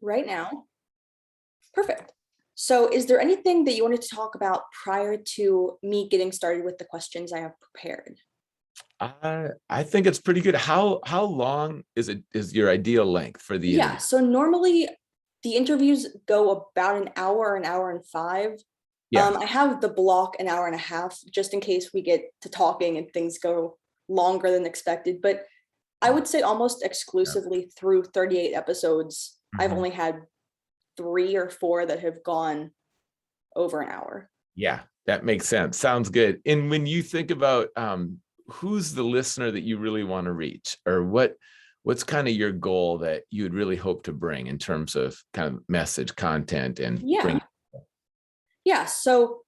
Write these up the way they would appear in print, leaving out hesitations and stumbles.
right now. Perfect. So is there anything that you wanted to talk about prior to me getting started with the questions I have prepared? I think it's pretty good. How long is your ideal length for the Yeah, interview? so normally the interviews go about an hour and five. Yeah. I have the block an hour and a half just in case we get to talking and things go longer than expected. But I would say almost Yeah. exclusively through 38 episodes, I've Mhm. only had 3 or 4 that have gone over an hour. Yeah, that makes sense. Sounds good. And when you think about who's the listener that you really want to reach, or what's kind of your goal that you would really hope to bring in terms of kind of message content and bring? Yeah. Yeah. So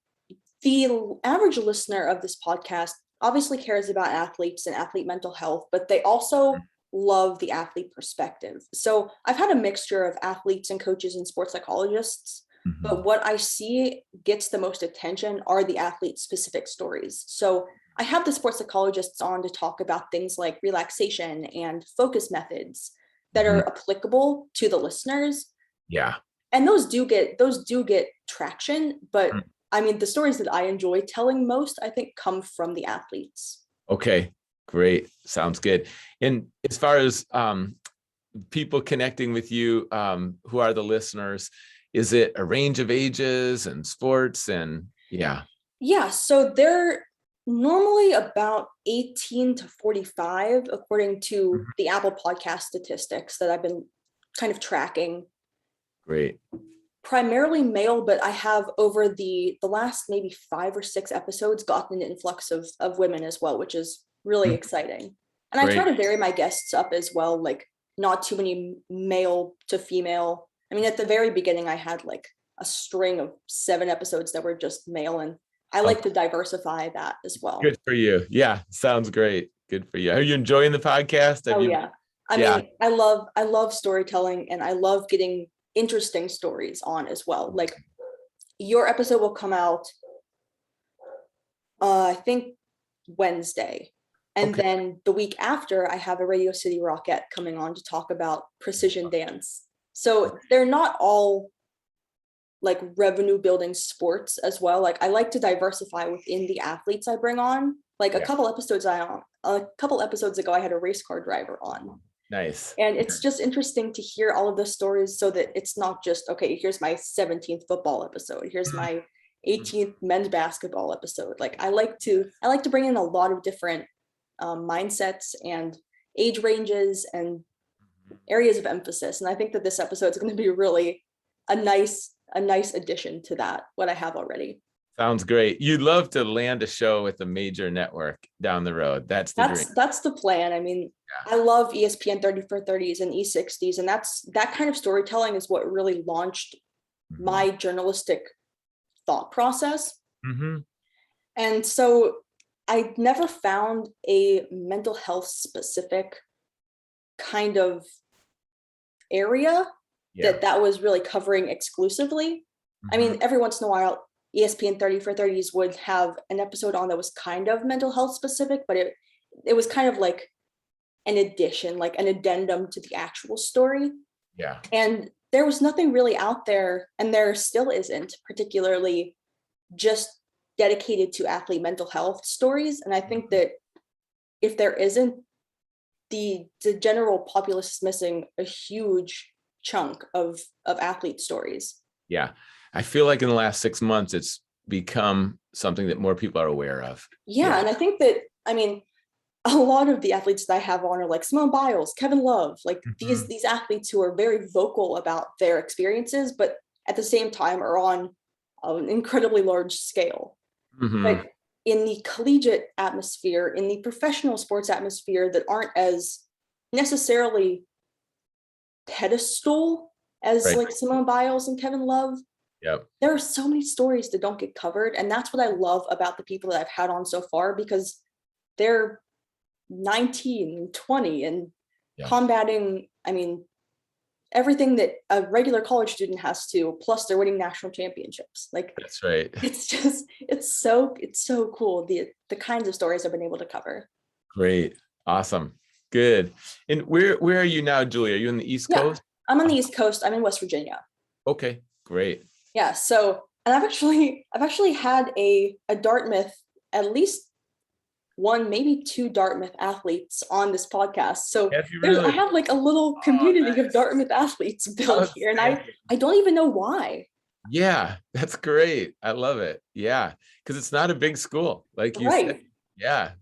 the average listener of this podcast obviously cares about athletes and athlete mental health, but they also love the athlete perspective. So I've had a mixture of athletes and coaches and sports psychologists, but Mhm. what I see gets the most attention are the athlete specific stories. So I have the sports psychologists on to talk about things like relaxation and focus methods that Mhm. are applicable to the listeners, Yeah. and those do get traction, but I mean the stories that I enjoy telling most I think come from the athletes. Okay, great. Sounds good. And as far as people connecting with you, who are the listeners, is it a range of ages and sports? And yeah. Yeah, so they're normally about 18 to 45 according to Mhm. the Apple podcast statistics that I've been kind of tracking. Great. Primarily male, but I have over the last maybe 5 or 6 episodes gotten an influx of women as well, which is really Mhm. exciting. And I try Great. to vary my guests up as well, like not too many male to female. I mean, at the very beginning, I had like a string of 7 episodes that were just male, and I like Okay. to diversify that as well. Good for you. Yeah, sounds great. Good for you. Are you enjoying the podcast? Have Oh you? yeah. I Yeah. mean, I love storytelling and I love getting interesting stories on as well. Like your episode will come out I think Wednesday. And Okay. then the week after, I have a Radio City Rocket coming on to talk about precision dance. So they're not all like revenue building sports as well. Like I like to diversify within the athletes I bring on. Like Yeah. a couple episodes ago, I had a race car driver on. Nice. And it's just interesting to hear all of the stories so that it's not just, okay, here's my 17th football episode. Here's my 18th men's basketball episode. Like I like to bring in a lot of different mindsets and age ranges and areas of emphasis. And I think that this episode is going to be really a nice addition to that, what I have already. Sounds great. You'd love to land a show with a major network down the road. That's the dream. That's the plan. I mean, Yeah. I love ESPN 30 for 30s and E60s, and that kind of storytelling is what really launched Mhm. my journalistic thought process. Mhm. And so I never found a mental health specific kind of area Yeah. that was really covering exclusively. I Mhm. mean, every once in a while, ESPN 30 for 30s would have an episode on that was kind of mental health specific, but it was kind of like an addition, like an addendum to the actual story. Yeah. And there was nothing really out there, and there still isn't, particularly just dedicated to athlete mental health stories. And I think that if there isn't, the general populace is missing a huge chunk of athlete stories. Yeah. I feel like in the last 6 months, it's become something that more people are aware of. Yeah, Yeah. and I think that I mean a lot of the athletes that I have on are like Simone Biles, Kevin Love, like Mhm. these athletes who are very vocal about their experiences, but at the same time are on an incredibly large scale. But Mhm. in the collegiate atmosphere, in the professional sports atmosphere that aren't as necessarily pedestal as Right. like Simone Biles and Kevin Love, Yep. there are so many stories that don't get covered. And that's what I love about the people that I've had on so far because they're 19, 20, and Yeah. combating, I mean, everything that a regular college student has to, plus they're winning national championships. Like That's right. it's just it's so cool the kinds of stories I've been able to cover. Great. Awesome. Good. And where are you now, Julie? Are you in the East Yeah. Coast? I'm on the East Coast. I'm in West Virginia. Okay, great. Yeah. So, and I've actually had a Dartmouth, at least one, maybe two Dartmouth athletes on this podcast. So Have you I really? have like a little Oh, community of nice. Dartmouth athletes built here, and Outstanding. I don't even know why. Yeah, that's great. I love it. Yeah, because it's not a big school, like you said. Right. Yeah,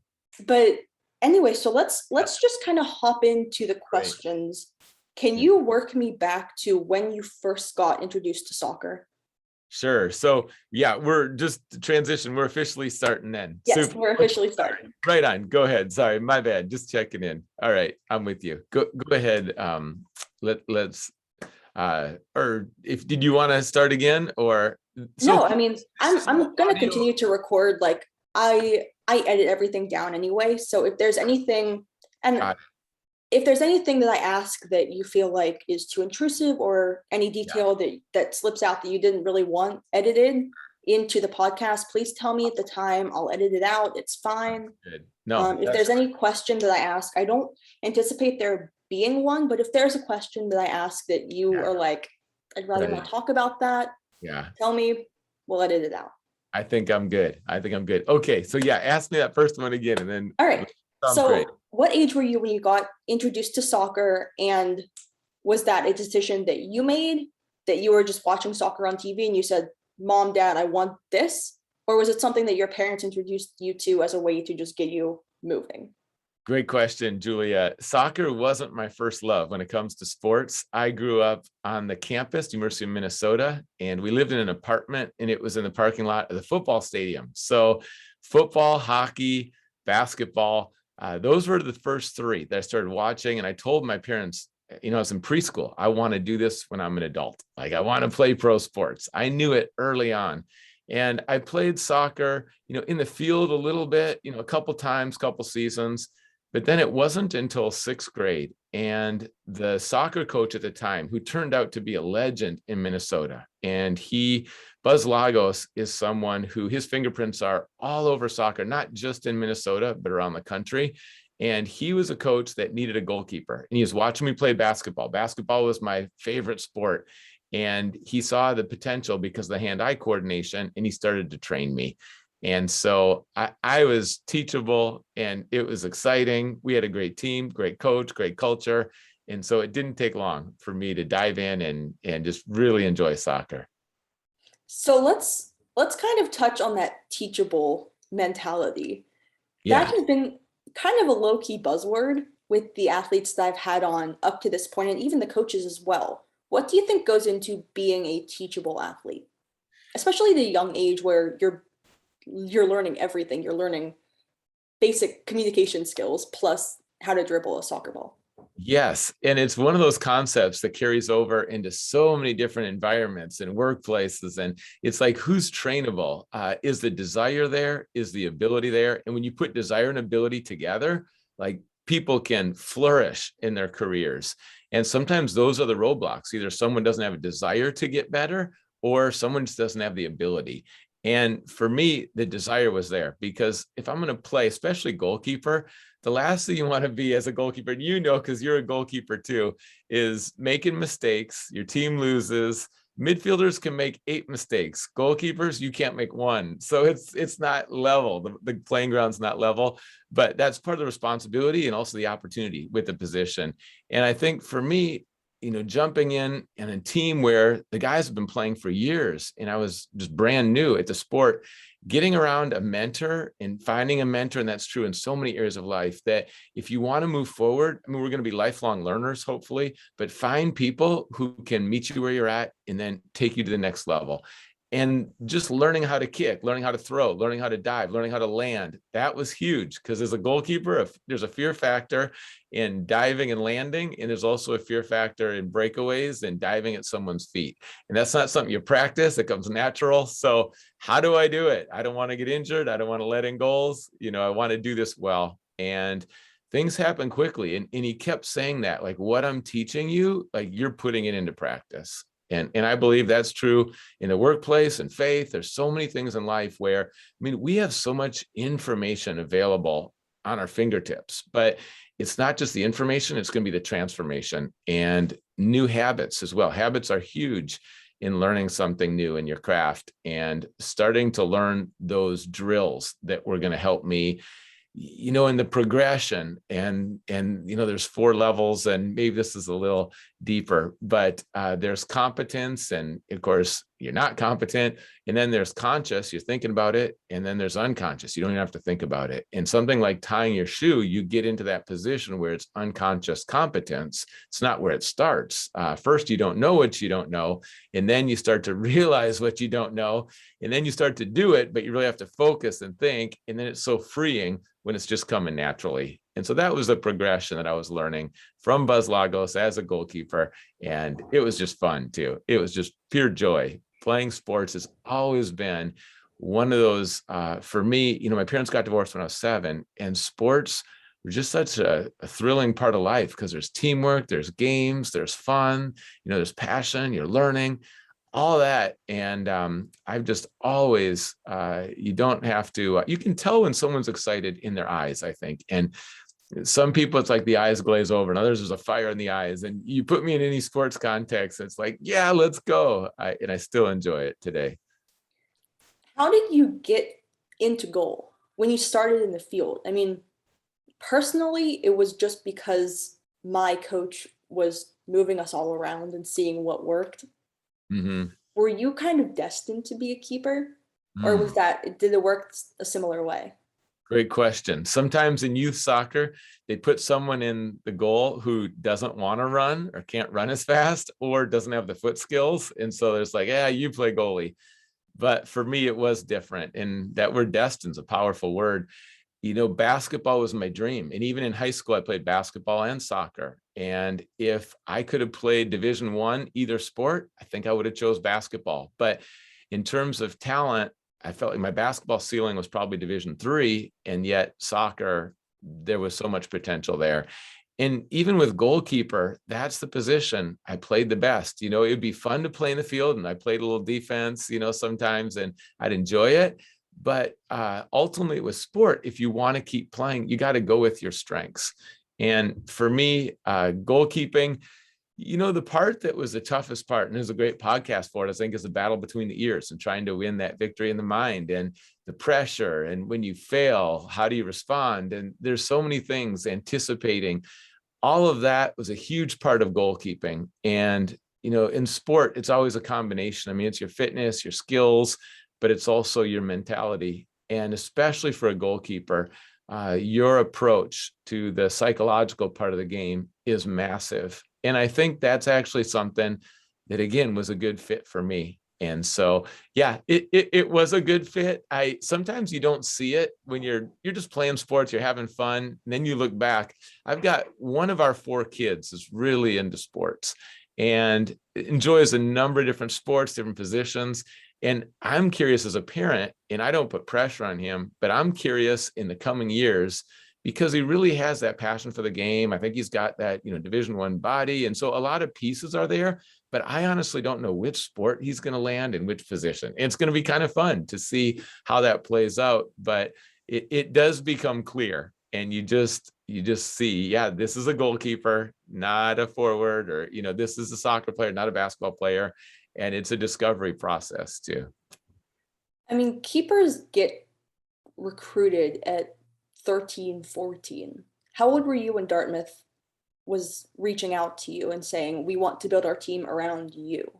But anyway, so let's just kind of hop into the great. questions. Can Yeah. you work me back to when you first got introduced to soccer? Sure. So yeah, we're just transition. We're officially starting then. Yes, Super. we're Okay, officially starting. right on. Go ahead. Sorry, my bad. Just checking in. All right, I'm with you. Go ahead. Let's or if did you want to start again or so No, I mean, I'm gonna audio? continue to record. Like I edit everything down anyway. So if there's anything, and Got if there's anything that I ask that you feel like is too intrusive, or any Yeah. detail that slips out that you didn't really want edited into the podcast, please tell me at the time. I'll edit it out. It's fine. Good. No, If that's there's any question that I ask, I don't anticipate there being one, but if there's a question that I ask that you yeah, are like, I'd rather right. not talk about that, Yeah. tell me, we'll edit it out. I think I'm good. I think I'm good. Okay, so yeah, ask me that first one again, and then All right. sounds great. So what age were you when you got introduced to soccer? And was that a decision that you made, that you were just watching soccer on TV and you said, Mom, Dad, I want this? Or was it something that your parents introduced you to as a way to just get you moving? Great question, Julia. Soccer wasn't my first love when it comes to sports. I grew up on the campus, University of Minnesota, and we lived in an apartment, and it was in the parking lot of the football stadium. So football, hockey, basketball, those were the first three that I started watching. And I told my parents, I was in preschool, I want to do this when I'm an adult. Like, I want to play pro sports. I knew it early on. And I played soccer, in the field a little bit, a couple times, couple seasons. But then it wasn't until sixth grade, and the soccer coach at the time, who turned out to be a legend in Minnesota, and Buzz Lagos, is someone who his fingerprints are all over soccer, not just in Minnesota, but around the country. And he was a coach that needed a goalkeeper, and he was watching me play basketball. Basketball was my favorite sport. And he saw the potential because of the hand-eye coordination, and he started to train me. And so I was teachable, and it was exciting. We had a great team, great coach, great culture. And so it didn't take long for me to dive in and just really enjoy soccer. So let's kind of touch on that teachable mentality. That Yeah. has been kind of a low-key buzzword with the athletes that I've had on up to this point, and even the coaches as well. What do you think goes into being a teachable athlete? Especially at a young age where you're learning everything. You're learning basic communication skills plus how to dribble a soccer ball. Yes. And it's one of those concepts that carries over into so many different environments and workplaces. And it's like, who's trainable? Is the desire there? Is the ability there? And when you put desire and ability together, like, people can flourish in their careers. And sometimes those are the roadblocks. Either someone doesn't have a desire to get better, or someone just doesn't have the ability. And for me, the desire was there, because if I'm going to play, especially goalkeeper, the last thing you want to be as a goalkeeper, because you're a goalkeeper too, is making mistakes. Your team loses. Midfielders can make 8 mistakes. Goalkeepers, you can't make one. So it's not level. The playing ground's not level, but that's part of the responsibility and also the opportunity with the position. And I think for me, jumping in a team where the guys have been playing for years, and I was just brand new at the sport, getting around a mentor and finding a mentor. And that's true in so many areas of life, that if you want to move forward, we're going to be lifelong learners, hopefully, but find people who can meet you where you're at and then take you to the next level. And just learning how to kick, learning how to throw, learning how to dive, learning how to land. That was huge, because as a goalkeeper, there's a fear factor in diving and landing, and there's also a fear factor in breakaways and diving at someone's feet. And that's not something you practice. It comes natural. So how do I do it? I don't want to get injured. I don't want to let in goals. I want to do this well. And things happen quickly. And he kept saying that, like, what I'm teaching you, like, you're putting it into practice. And I believe that's true in the workplace and faith. There's so many things in life where, we have so much information available on our fingertips, but it's not just the information, it's going to be the transformation and new habits as well. Habits are huge in learning something new in your craft, and starting to learn those drills that were going to help me, in the progression. And there's 4 levels, and maybe this is a little deeper, but there's competence, and of course you're not competent, and then there's conscious, you're thinking about it, and then there's unconscious, you don't even have to think about it. And something like tying your shoe, you get into that position where it's unconscious competence. It's not where it starts. First, you don't know what you don't know, and then you start to realize what you don't know, and then you start to do it, but you really have to focus and think, and then it's so freeing when it's just coming naturally. And so that was a progression that I was learning from Buzz Lagos as a goalkeeper. And it was just fun too. It was just pure joy. Playing sports has always been one of those, for me, my parents got divorced when I was 7, and sports were just such a thrilling part of life, because there's teamwork, there's games, there's fun, there's passion, you're learning, all that. And I've just always, you don't have to, you can tell when someone's excited in their eyes, I think. And some people, it's like the eyes glaze over, and others, there's a fire in the eyes. And you put me in any sports context, it's like, yeah, let's go. And I still enjoy it today. How did you get into goal when you started in the field? I mean, personally, it was just because my coach was moving us all around and seeing what worked. Mm-hmm. Were you kind of destined to be a keeper, or Mm. did it work a similar way? Great question. Sometimes in youth soccer, they put someone in the goal who doesn't want to run or can't run as fast or doesn't have the foot skills. And so there's like, yeah, you play goalie. But for me, it was different. And that word destined is a powerful word. Basketball was my dream. And even in high school, I played basketball and soccer. And if I could have played Division I, either sport, I think I would have chose basketball. But in terms of talent, I felt like my basketball ceiling was probably Division III, and yet soccer, there was so much potential there. And even with goalkeeper, that's the position I played the best. It would be fun to play in the field, and I played a little defense, sometimes, and I'd enjoy it. But ultimately, with sport, if you want to keep playing, you got to go with your strengths. And for me, goalkeeping, the part that was the toughest part, and there's a great podcast for it, I think, is the battle between the ears and trying to win that victory in the mind, and the pressure. And when you fail, how do you respond? And there's so many things, anticipating. All of that was a huge part of goalkeeping. And, in sport, it's always a combination. I mean, it's your fitness, your skills, but it's also your mentality. And especially for a goalkeeper, your approach to the psychological part of the game is massive. And I think that's actually something that, again, was a good fit for me. And so, yeah, it was a good fit. Sometimes you don't see it when you're just playing sports, you're having fun, and then you look back. I've got one of our 4 kids is really into sports and enjoys a number of different sports, different positions. And I'm curious as a parent, and I don't put pressure on him, but I'm curious in the coming years, because he really has that passion for the game. I think he's got that, Division I body. And so a lot of pieces are there, but I honestly don't know which sport he's going to land in which position. It's going to be kind of fun to see how that plays out, but it does become clear. And you just see, yeah, this is a goalkeeper, not a forward, or, this is a soccer player, not a basketball player. And it's a discovery process too. I mean, keepers get recruited at 13, 14. How old were you when Dartmouth was reaching out to you and saying, we want to build our team around you?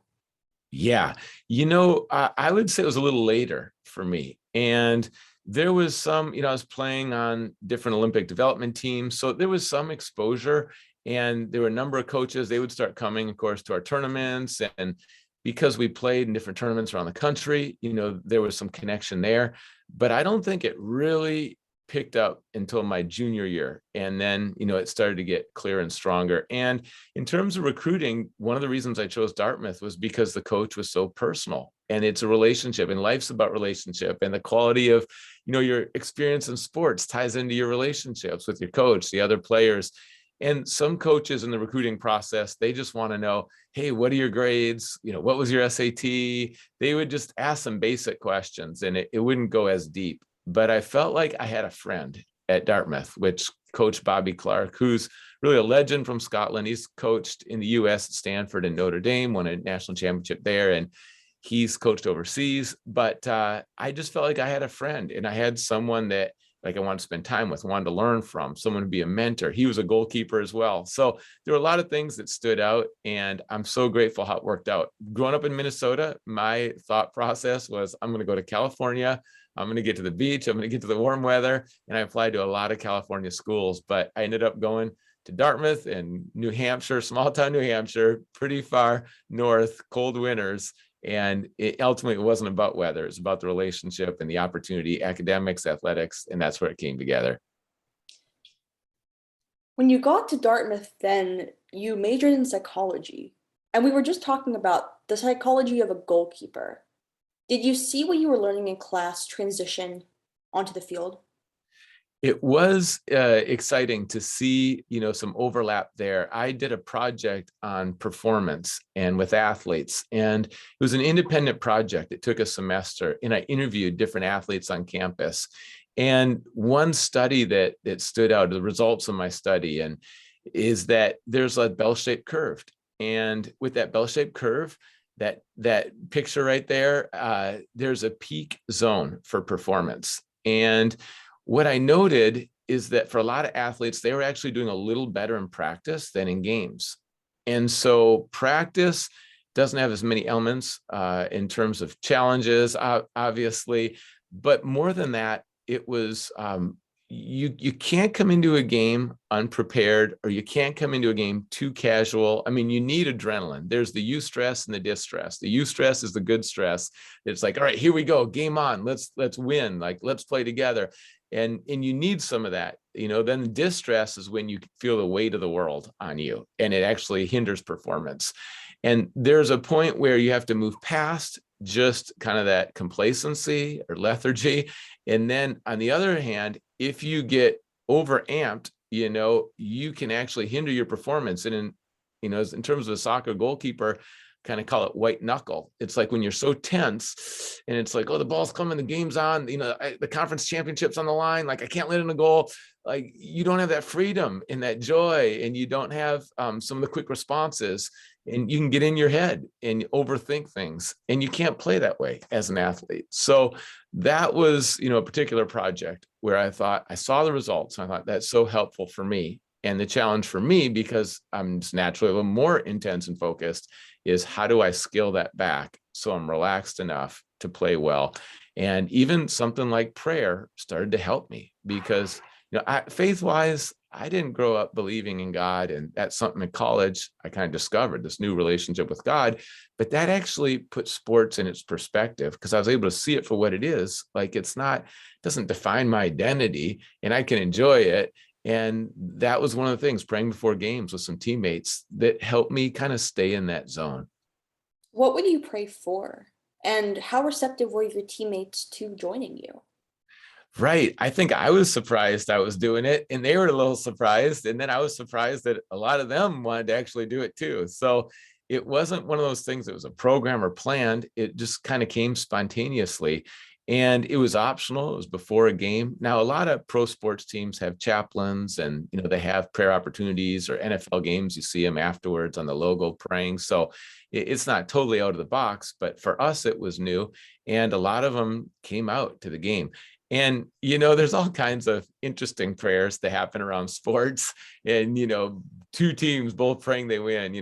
Yeah. I would say it was a little later for me. And there was some, I was playing on different Olympic development teams. So there was some exposure, and there were a number of coaches. They would start coming, of course, to our tournaments. And because we played in different tournaments around the country, there was some connection there. But I don't think it really picked up until my junior year. And then, it started to get clearer and stronger. And in terms of recruiting, one of the reasons I chose Dartmouth was because the coach was so personal, and it's a relationship, and life's about relationship, and the quality of, your experience in sports ties into your relationships with your coach, the other players. And some coaches in the recruiting process, they just want to know, hey, what are your grades? What was your SAT? They would just ask some basic questions, and it wouldn't go as deep. But I felt like I had a friend at Dartmouth, which coach Bobby Clark, who's really a legend from Scotland. He's coached in the US at Stanford and Notre Dame, won a national championship there, and he's coached overseas. But I just felt like I had a friend, and I had someone that like I wanted to spend time with, wanted to learn from, someone to be a mentor. He was a goalkeeper as well. So there were a lot of things that stood out, and I'm so grateful how it worked out. Growing up in Minnesota, my thought process was, I'm going to go to California. I'm going to get to the beach. I'm going to get to the warm weather. And I applied to a lot of California schools, but I ended up going to Dartmouth and New Hampshire, small town New Hampshire, pretty far north, cold winters. And it ultimately wasn't about weather. It's about the relationship and the opportunity, academics, athletics, and that's where it came together. When you got to Dartmouth, then you majored in psychology. And we were just talking about the psychology of a goalkeeper. Did you see what you were learning in class transition onto the field? It was exciting to see, some overlap there. I did a project on performance and with athletes, and it was an independent project. It took a semester, and I interviewed different athletes on campus. And one study that stood out, the results of my study, and is that there's a bell-shaped curve. And with that bell-shaped curve, that picture right there, there's a peak zone for performance. And what I noted is that for a lot of athletes, they were actually doing a little better in practice than in games. And so practice doesn't have as many elements in terms of challenges, obviously, but more than that, it was you can't come into a game unprepared, or you can't come into a game too casual. I mean, you need adrenaline. There's the eustress and the distress. The eustress is the good stress. It's like, all right, here we go, game on. Let's win. Like, let's play together. And you need some of that. Then the distress is when you feel the weight of the world on you, and it actually hinders performance. And there's a point where you have to move past just kind of that complacency or lethargy. And then on the other hand, if you get overamped, you can actually hinder your performance. And in terms of a soccer goalkeeper, kind of call it white knuckle. It's like when you're so tense and it's like, oh, the ball's coming, the game's on, the conference championship's on the line. Like, I can't let in a goal. Like, you don't have that freedom and that joy, and you don't have some of the quick responses, and you can get in your head and overthink things, and you can't play that way as an athlete. So that was, a particular project where I thought, I saw the results, and I thought that's so helpful for me. And the challenge for me, because I'm just naturally a little more intense and focused, is how do I scale that back so I'm relaxed enough to play well? And even something like prayer started to help me, because faith-wise, I didn't grow up believing in God, and that's something in college I kind of discovered, this new relationship with God. But that actually put sports in its perspective, because I was able to see it for what it is. Like, it doesn't define my identity, and I can enjoy it. And that was one of the things, praying before games with some teammates, that helped me kind of stay in that zone. What would you pray for? And how receptive were your teammates to joining you? Right. I think I was surprised I was doing it, and they were a little surprised. And then I was surprised that a lot of them wanted to actually do it too. So it wasn't one of those things that was a program or planned. It just kind of came spontaneously. And it was optional. It was before a game. Now, a lot of pro sports teams have chaplains, and they have prayer opportunities, or NFL games, you see them afterwards on the logo praying. So it's not totally out of the box, but for us, it was new. And a lot of them came out to the game. And, there's all kinds of interesting prayers that happen around sports, and, two teams both praying they win.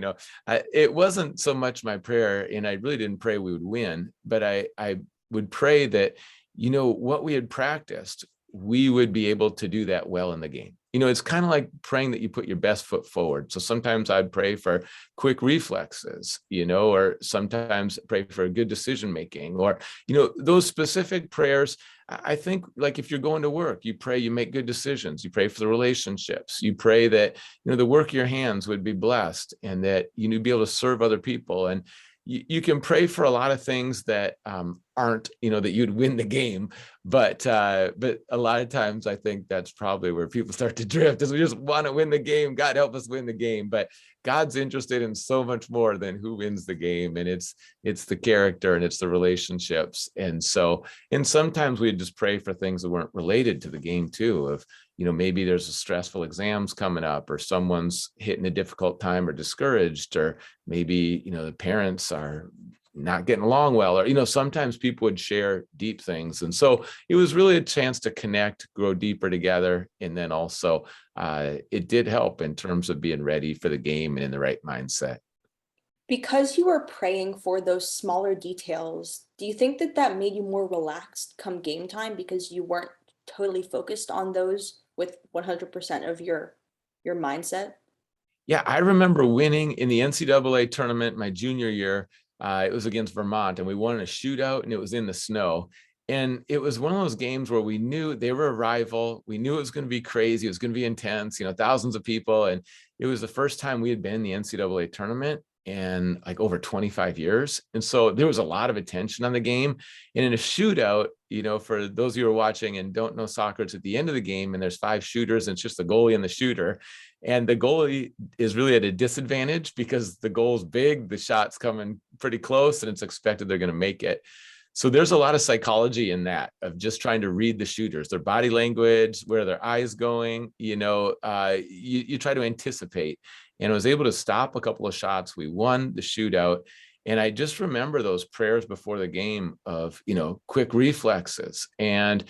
It wasn't so much my prayer, and I really didn't pray we would win, but I would pray that, what we had practiced, we would be able to do that well in the game. It's kind of like praying that you put your best foot forward. So sometimes I'd pray for quick reflexes, or sometimes pray for good decision making, or, those specific prayers. I think, like, if you're going to work, you pray you make good decisions. You pray for the relationships. You pray that, the work of your hands would be blessed, and that you'd be able to serve other people. And you can pray for a lot of things that aren't, that you'd win the game, but a lot of times I think that's probably where people start to drift, is we just want to win the game. God help us win the game, but God's interested in so much more than who wins the game, and it's the character, and it's the relationships. And sometimes we just pray for things that weren't related to the game too, of maybe there's a stressful exams coming up, or someone's hitting a difficult time or discouraged, or maybe, the parents are not getting along well, or, sometimes people would share deep things. And so it was really a chance to connect, grow deeper together. And then also it did help in terms of being ready for the game and in the right mindset. Because you were praying for those smaller details, do you think that that made you more relaxed come game time because you weren't totally focused on those with 100% of your mindset? Yeah, I remember winning in the NCAA tournament my junior year. It was against Vermont, and we won in a shootout, and it was in the snow. And it was one of those games where we knew they were a rival. We knew it was going to be crazy. It was going to be intense, thousands of people. And it was the first time we had been in the NCAA tournament in like over 25 years. And so there was a lot of attention on the game. And in a shootout, for those of you who are watching and don't know soccer, it's at the end of the game and there's 5 shooters and it's just the goalie and the shooter. And the goalie is really at a disadvantage because the goal's big, the shot's coming pretty close, and it's expected they're going to make it. So there's a lot of psychology in that, of just trying to read the shooters, their body language, where their eyes going, you try to anticipate. And I was able to stop a couple of shots. We won the shootout. And I just remember those prayers before the game of, quick reflexes and,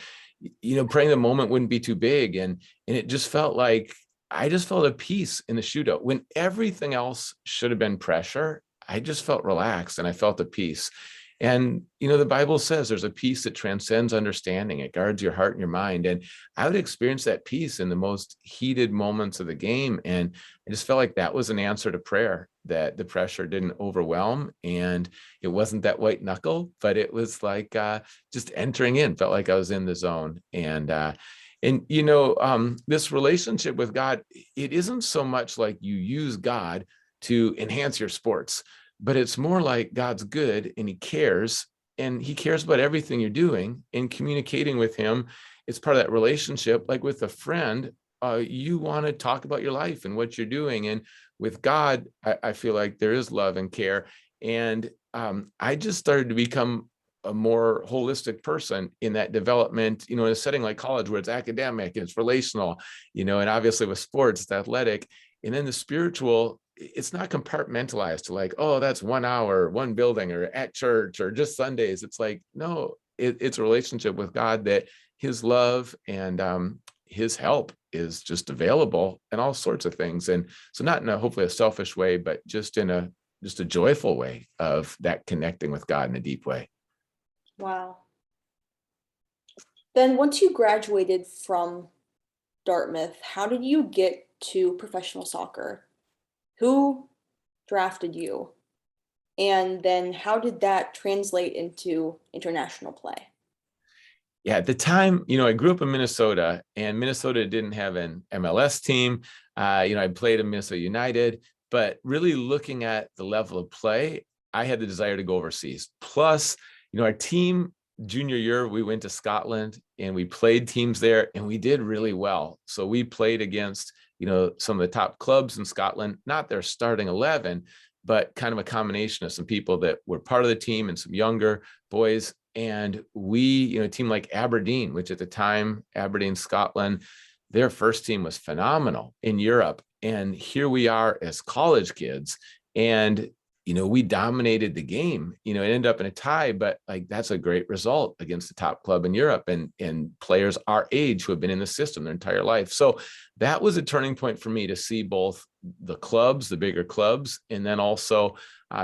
praying the moment wouldn't be too big. And it just felt like I just felt a peace in the shootout when everything else should have been pressure. I just felt relaxed and I felt a peace. And, the Bible says there's a peace that transcends understanding. It guards your heart and your mind. And I would experience that peace in the most heated moments of the game. And I just felt like that was an answer to prayer, that the pressure didn't overwhelm. And it wasn't that white knuckle, but it was like just entering in, felt like I was in the zone. And this relationship with God, it isn't so much like you use God to enhance your sports, but it's more like God's good and he cares about everything you're doing, and communicating with him. It's part of that relationship. Like with a friend, you want to talk about your life and what you're doing. And with God, I feel like there is love and care. And I just started to become a more holistic person in that development, in a setting like college where it's academic and it's relational, and obviously with sports, it's athletic. And then the spiritual, it's not compartmentalized to like, oh, that's 1 hour, one building, or at church, or just Sundays. It's like, no, it's a relationship with God, that his love and his help is just available in all sorts of things. And so not in a hopefully a selfish way, but just in a joyful way of that connecting with God in a deep way. Wow. Then once you graduated from Dartmouth, how did you get to professional soccer? Who drafted you? And then how did that translate into international play? Yeah, at the time, I grew up in Minnesota, and Minnesota didn't have an MLS team. I played in Minnesota United, but really looking at the level of play, I had the desire to go overseas. Plus, our team junior year, we went to Scotland and we played teams there and we did really well. So we played against, some of the top clubs in Scotland, not their starting 11, but kind of a combination of some people that were part of the team and some younger boys. And we, a team like Aberdeen, which at the time, Aberdeen, Scotland, their first team was phenomenal in Europe. And here we are as college kids. And we dominated the game. It ended up in a tie, but like that's a great result against the top club in Europe and players our age who have been in the system their entire life. So that was a turning point for me to see both the clubs, the bigger clubs, and then also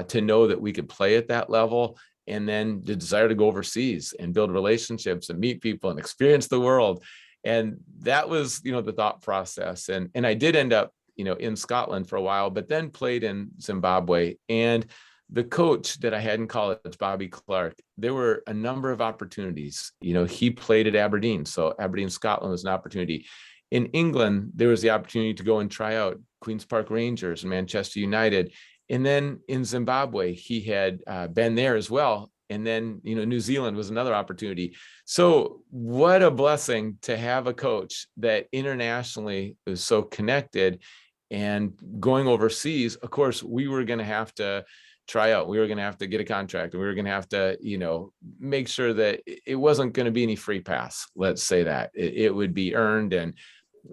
to know that we could play at that level, and then the desire to go overseas and build relationships and meet people and experience the world. And that was, the thought process. And I did end up in Scotland for a while, but then played in Zimbabwe. And the coach that I had in college, Bobby Clark, there were a number of opportunities. He played at Aberdeen. So Aberdeen, Scotland was an opportunity. In England, there was the opportunity to go and try out Queen's Park Rangers and Manchester United. And then in Zimbabwe, he had been there as well. And then, New Zealand was another opportunity. So what a blessing to have a coach that internationally is so connected. And going overseas, of course, we were going to have to try out. We were going to have to get a contract. And we were going to have to, make sure that it wasn't going to be any free pass. Let's say that it would be earned. And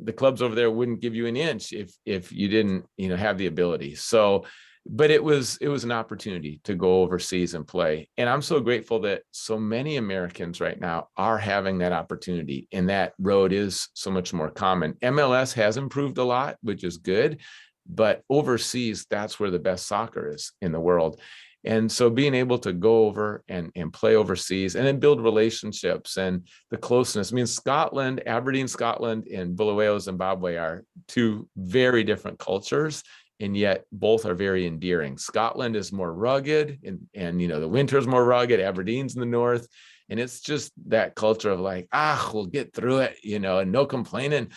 the clubs over there wouldn't give you an inch if you didn't, have the ability. So, but it was an opportunity to go overseas and play. And I'm so grateful that so many Americans right now are having that opportunity, and that road is so much more common. MLS has improved a lot, which is good, but overseas, that's where the best soccer is in the world. And so being able to go over and play overseas and then build relationships and the closeness. I mean, Scotland, Aberdeen, Scotland, and Bulawayo, Zimbabwe are two very different cultures, and yet both are very endearing. Scotland is more rugged, and the winter is more rugged. Aberdeen's in the north. And it's just that culture of like, we'll get through it, and no complaining.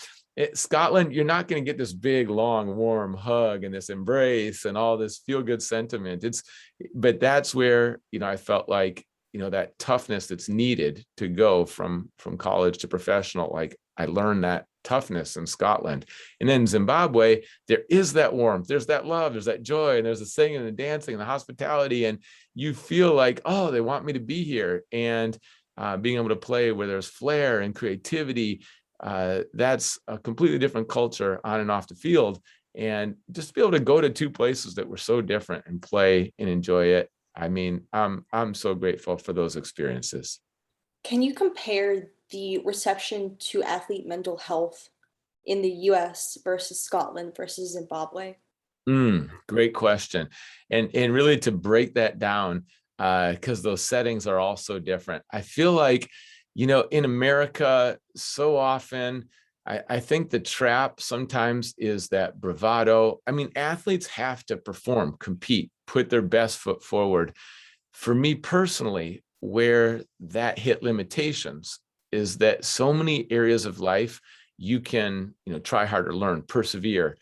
Scotland, you're not going to get this big, long, warm hug and this embrace and all this feel-good sentiment. But that's where, I felt like, that toughness that's needed to go from college to professional. Like I learned that toughness in Scotland. And then Zimbabwe, there is that warmth, there's that love, there's that joy, and there's the singing and the dancing and the hospitality. And you feel like, oh, they want me to be here. And being able to play where there's flair and creativity, that's a completely different culture on and off the field. And just to be able to go to two places that were so different and play and enjoy it. I mean, I'm so grateful for those experiences. Can you compare the reception to athlete mental health in the US versus Scotland versus Zimbabwe? Great question. And really to break that down, because those settings are all so different. I feel like, in America, so often, I think the trap sometimes is that bravado. I mean, athletes have to perform, compete, put their best foot forward. For me personally, where that hit limitations is that so many areas of life you can, try harder, learn, persevere.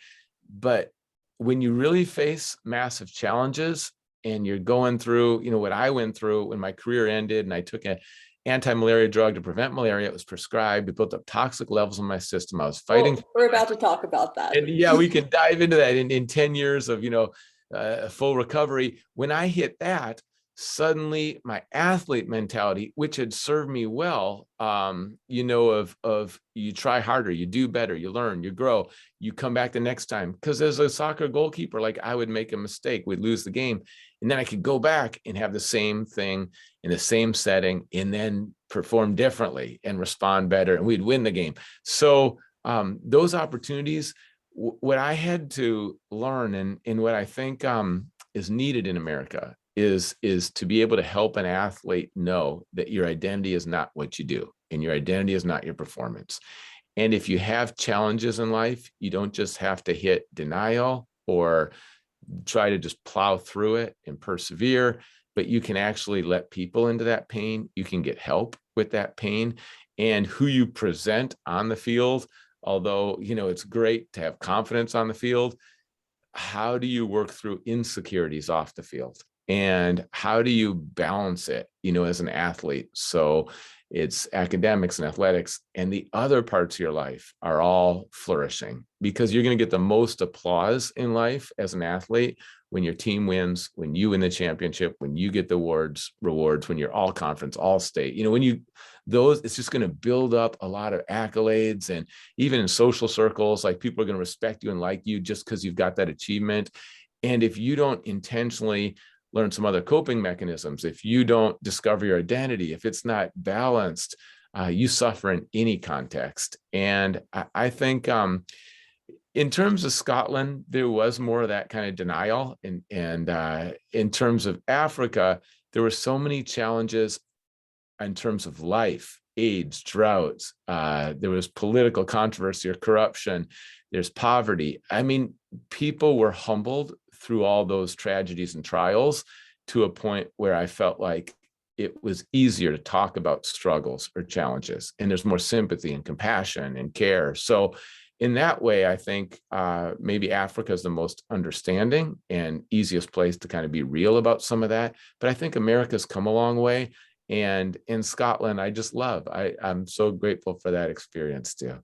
But when you really face massive challenges and you're going through, what I went through when my career ended and I took an anti-malaria drug to prevent malaria, it was prescribed, it built up toxic levels in my system. I was fighting. Well, we're about to talk about that. And yeah, we can dive into that in 10 years of, full recovery. When I hit that, suddenly my athlete mentality, which had served me well, of you try harder, you do better, you learn, you grow, you come back the next time. Because as a soccer goalkeeper, like I would make a mistake, we'd lose the game. And then I could go back and have the same thing in the same setting and then perform differently and respond better, and we'd win the game. So those opportunities, what I had to learn and what I think is needed in America is to be able to help an athlete know that your identity is not what you do and your identity is not your performance. And if you have challenges in life, you don't just have to hit denial or try to just plow through it and persevere, but you can actually let people into that pain. You can get help with that pain, and who you present on the field. Although, it's great to have confidence on the field, how do you work through insecurities off the field? And how do you balance it, as an athlete? So it's academics and athletics, and the other parts of your life are all flourishing, because you're going to get the most applause in life as an athlete when your team wins, when you win the championship, when you get the rewards, when you're all conference, all state, it's just going to build up a lot of accolades. And even in social circles, like people are going to respect you and like you just because you've got that achievement. And if you don't intentionally learn some other coping mechanisms, if you don't discover your identity, if it's not balanced, you suffer in any context. And I think in terms of Scotland, there was more of that kind of denial. And in terms of Africa, there were so many challenges in terms of life, AIDS, droughts. There was political controversy or corruption. There's poverty. I mean, people were humbled through all those tragedies and trials to a point where I felt like it was easier to talk about struggles or challenges, and there's more sympathy and compassion and care. So in that way, I think maybe Africa is the most understanding and easiest place to kind of be real about some of that. But I think America's come a long way. And in Scotland, I just love. I'm so grateful for that experience too.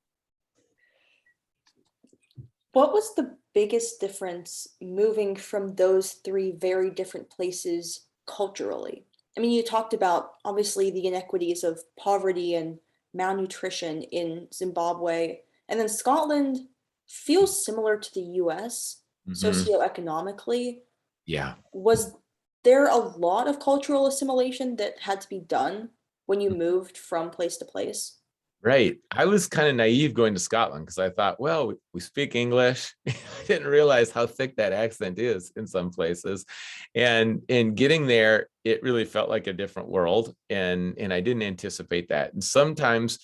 What was the biggest difference moving from those three very different places culturally? I mean, you talked about obviously the inequities of poverty and malnutrition in Zimbabwe And then Scotland feels similar to the US Mhm. socioeconomically. Yeah. Was there a lot of cultural assimilation that had to be done when you moved from place to place? Right. I was kind of naive going to Scotland because I thought, well, we speak English. I didn't realize how thick that accent is in some places. And in getting there, it really felt like a different world. And I didn't anticipate that. And sometimes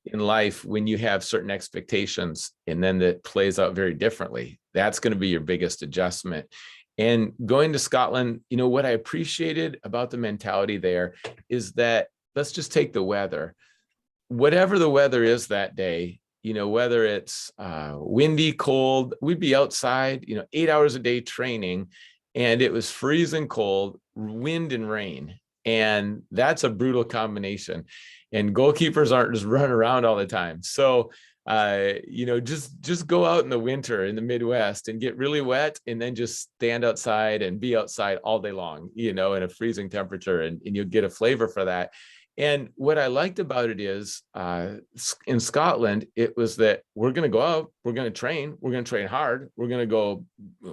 in life, when you have certain expectations and then that plays out very differently, that's going to be your biggest adjustment. And going to Scotland, what I appreciated about the mentality there is that, let's just take the weather. Whatever the weather is that day, whether it's windy, cold, we'd be outside, 8 hours a day training, and it was freezing cold, wind and rain. And that's a brutal combination. And goalkeepers aren't just running around all the time. So, just go out in the winter in the Midwest and get really wet and then just stand outside and be outside all day long, in a freezing temperature, and you'll get a flavor for that. And what I liked about it is in Scotland, it was that we're going to go out, we're going to train hard, we're going to go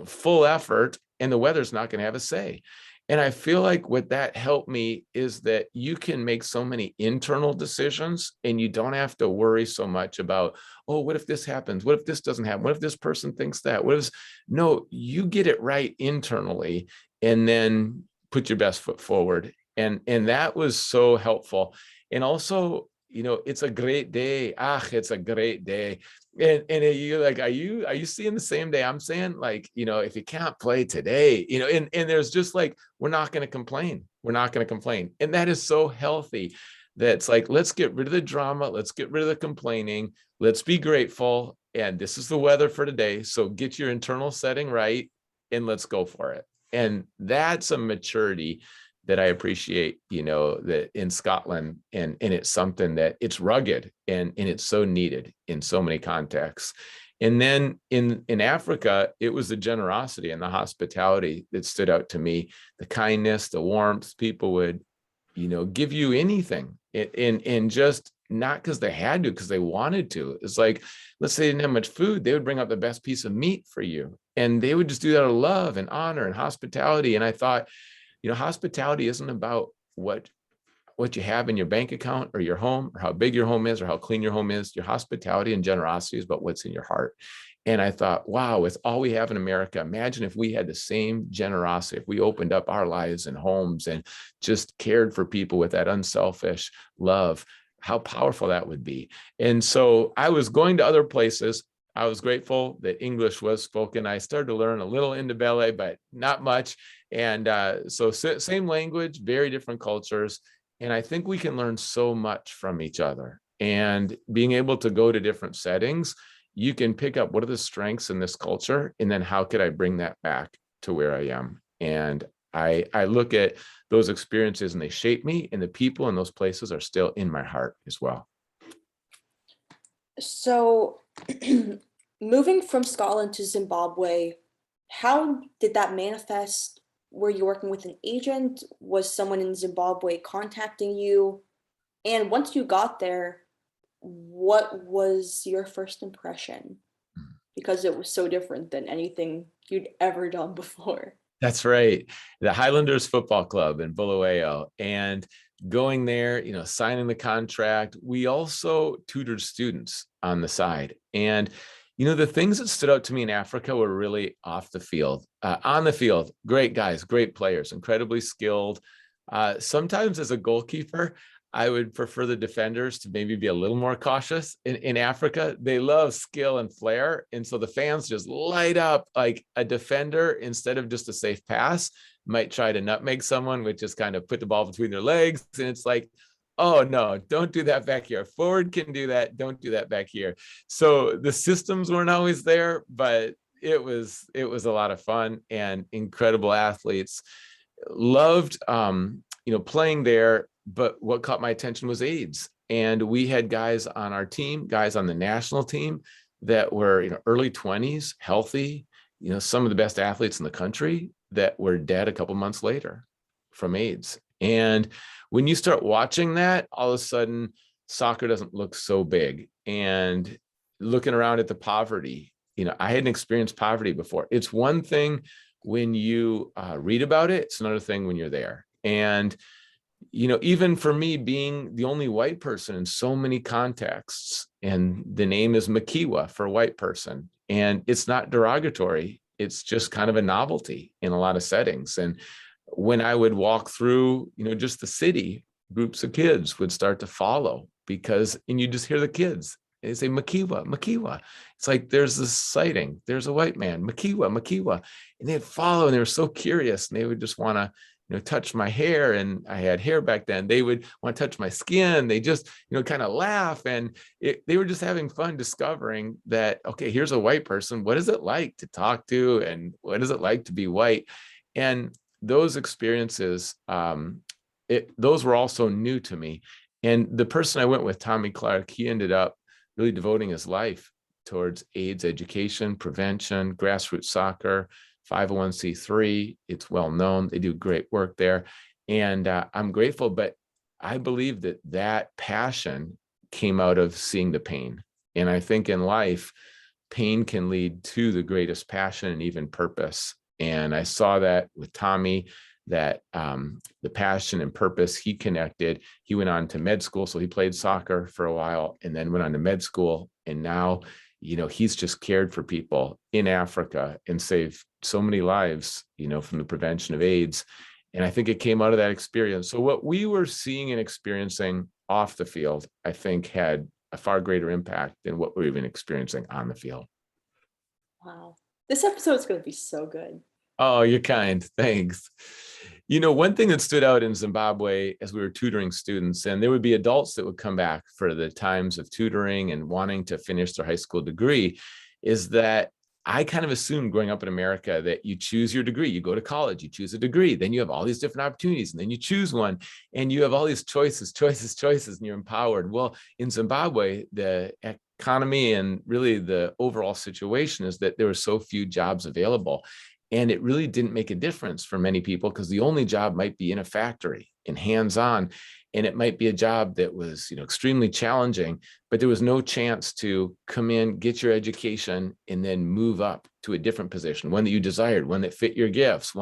full effort, and the weather's not going to have a say. And I feel like what that helped me is that you can make so many internal decisions and you don't have to worry so much about, oh, what if this happens? What if this doesn't happen? What if this person thinks that? No, you get it right internally and then put your best foot forward. And that was so helpful. And also, it's a great day. It's a great day. And you like, are you seeing the same day I'm saying? Like, if you can't play today, and there's just like, we're not going to complain. We're not going to complain. And that is so healthy. That's like, let's get rid of the drama. Let's get rid of the complaining. Let's be grateful. And this is the weather for today. So get your internal setting right and let's go for it. And that's a maturity that I appreciate, that in Scotland, and it's something that it's rugged and it's so needed in so many contexts. And then in Africa, it was the generosity and the hospitality that stood out to me, the kindness, the warmth. People would, give you anything and just not because they had to, because they wanted to. It's like, let's say they didn't have much food, they would bring out the best piece of meat for you. And they would just do that out of love and honor and hospitality. And I thought, hospitality isn't about what you have in your bank account or your home or how big your home is or how clean your home is. Your hospitality and generosity is about what's in your heart. And I thought, wow, with all we have in America, imagine if we had the same generosity, if we opened up our lives and homes and just cared for people with that unselfish love, how powerful that would be. And so I was going to other places. I was grateful that English was spoken. I started to learn a little Ndebele, but not much. And so same language, very different cultures. And I think we can learn so much from each other. And being able to go to different settings, you can pick up what are the strengths in this culture, and then how could I bring that back to where I am? And I look at those experiences and they shape me, and the people in those places are still in my heart as well. So, moving from Scotland to Zimbabwe, how did that manifest? Were you working with an agent? Was someone in Zimbabwe contacting you? And once you got there, what was your first impression? Because it was so different than anything you'd ever done before. That's right. The Highlanders Football Club in Bulawayo. And going there, signing the contract, we also tutored students on the side. And, the things that stood out to me in Africa were really off the field. On the field, great guys, great players, incredibly skilled. Sometimes as a goalkeeper, I would prefer the defenders to maybe be a little more cautious. In Africa, they love skill and flair. And so the fans just light up. Like a defender, instead of just a safe pass, might try to nutmeg someone, which just kind of put the ball between their legs. And it's like, oh no, don't do that back here. Forward can do that. Don't do that back here. So the systems weren't always there, but it was a lot of fun and incredible athletes. Loved playing there. But what caught my attention was AIDS. And we had guys on our team, guys on the national team that were, early 20s, healthy, some of the best athletes in the country that were dead a couple months later from AIDS. And when you start watching that, all of a sudden, soccer doesn't look so big. And looking around at the poverty, I hadn't experienced poverty before. It's one thing when you read about it, it's another thing when you're there. And even for me being the only white person in so many contexts, and the name is Makiwa for white person, and it's not derogatory. It's just kind of a novelty in a lot of settings. And when I would walk through, just the city, groups of kids would start to follow and you just hear the kids. They say, Makiwa, Makiwa. It's like, there's this sighting. There's a white man, Makiwa, Makiwa. And they'd follow, and they were so curious, and they would just want to, touch my hair. And I had hair back then. They would want to touch my skin. They just, kind of laugh. And they were just having fun discovering that, okay, here's a white person. What is it like to talk to? And what is it like to be white? And those experiences, those were also new to me. And the person I went with, Tommy Clark, he ended up really devoting his life towards AIDS education, prevention, grassroots soccer, 501c3. It's well known. They do great work there. And I'm grateful, but I believe that passion came out of seeing the pain. And I think in life, pain can lead to the greatest passion and even purpose. And I saw that with Tommy, that the passion and purpose he connected. He went on to med school. So he played soccer for a while and then went on to med school. And now, he's just cared for people in Africa and saved so many lives, from the prevention of AIDS. And I think it came out of that experience. So what we were seeing and experiencing off the field, I think had a far greater impact than what we're even experiencing on the field. Wow. This episode is going to be so good. Oh, you're kind. Thanks. One thing that stood out in Zimbabwe as we were tutoring students, and there would be adults that would come back for the times of tutoring and wanting to finish their high school degree, is that I kind of assumed growing up in America that you choose your degree, you go to college, you choose a degree, then you have all these different opportunities, and then you choose one, and you have all these choices, and you're empowered. Well, in Zimbabwe, the economy and really the overall situation is that there were so few jobs available. And it really didn't make a difference for many people because the only job might be in a factory and hands-on. And it might be a job that was, extremely challenging, but there was no chance to come in, get your education, and then move up to a different position, one that you desired, one that fit your gifts,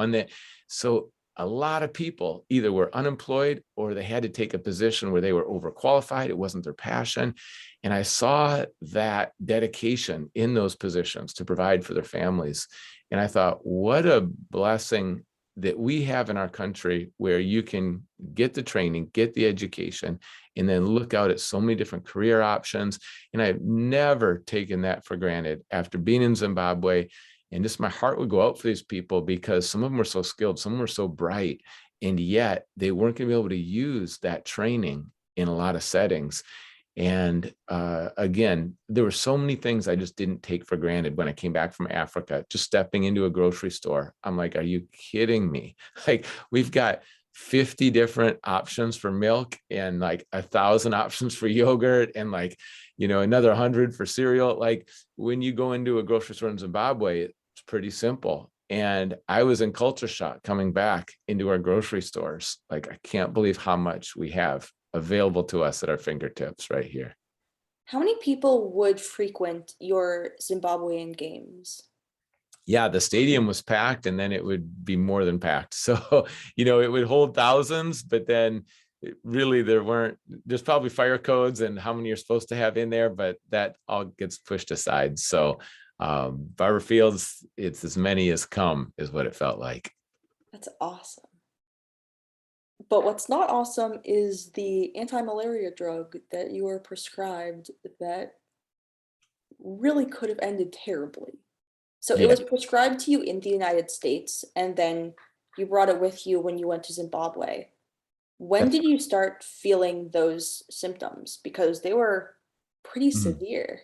so a lot of people either were unemployed or they had to take a position where they were overqualified. It wasn't their passion. And I saw that dedication in those positions to provide for their families. And I thought, what a blessing that we have in our country where you can get the training, get the education, and then look out at so many different career options. And I've never taken that for granted after being in Zimbabwe. And just my heart would go out for these people because some of them were so skilled, some were so bright, and yet they weren't going to be able to use that training in a lot of settings. And again, there were so many things I just didn't take for granted when I came back from Africa, just stepping into a grocery store. I'm like, are you kidding me? Like, we've got 50 different options for milk and like 1,000 options for yogurt and like, another 100 for cereal. Like, when you go into a grocery store in Zimbabwe, it's pretty simple. And I was in culture shock coming back into our grocery stores. Like, I can't believe how much we have available to us at our fingertips right here. How many people would frequent your Zimbabwean games? Yeah, the stadium was packed, and then it would be more than packed. So, it would hold thousands, but then really there's probably fire codes and how many you're supposed to have in there, but that all gets pushed aside. So Barber Fields, it's as many as come is what it felt like. That's awesome. But what's not awesome is the anti-malaria drug that you were prescribed that really could have ended terribly. So it was prescribed to you in the United States, and then you brought it with you when you went to Zimbabwe. When did you start feeling those symptoms? Because they were pretty severe.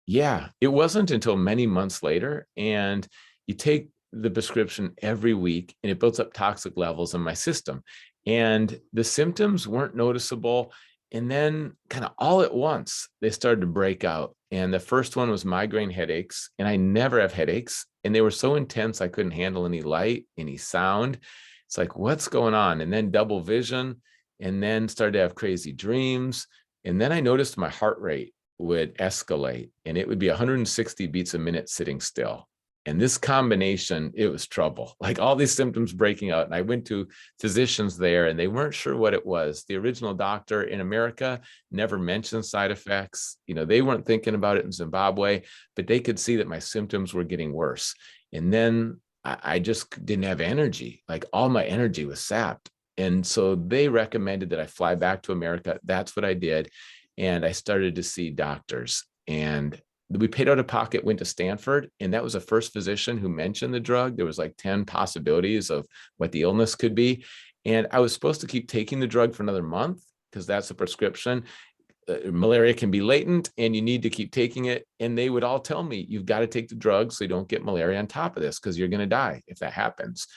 Yeah, it wasn't until many months later, and you take the prescription every week and it builds up toxic levels in my system. And the symptoms weren't noticeable. And then kind of all at once, they started to break out. And the first one was migraine headaches. And I never have headaches. And they were so intense, I couldn't handle any light, any sound. It's like, what's going on? And then double vision, and then started to have crazy dreams. And then I noticed my heart rate would escalate, and it would be 160 beats a minute sitting still. And this combination, it was trouble, like all these symptoms breaking out. And I went to physicians there and they weren't sure what it was. The original doctor in America never mentioned side effects. They weren't thinking about it in Zimbabwe, but they could see that my symptoms were getting worse. And then I just didn't have energy. Like all my energy was sapped. And so they recommended that I fly back to America. That's what I did. And I started to see doctors, and we paid out of pocket, went to Stanford, and that was the first physician who mentioned the drug. There was like 10 possibilities of what the illness could be. And I was supposed to keep taking the drug for another month because that's a prescription. Malaria can be latent and you need to keep taking it. And they would all tell me, you've got to take the drug so you don't get malaria on top of this because you're going to die if that happens.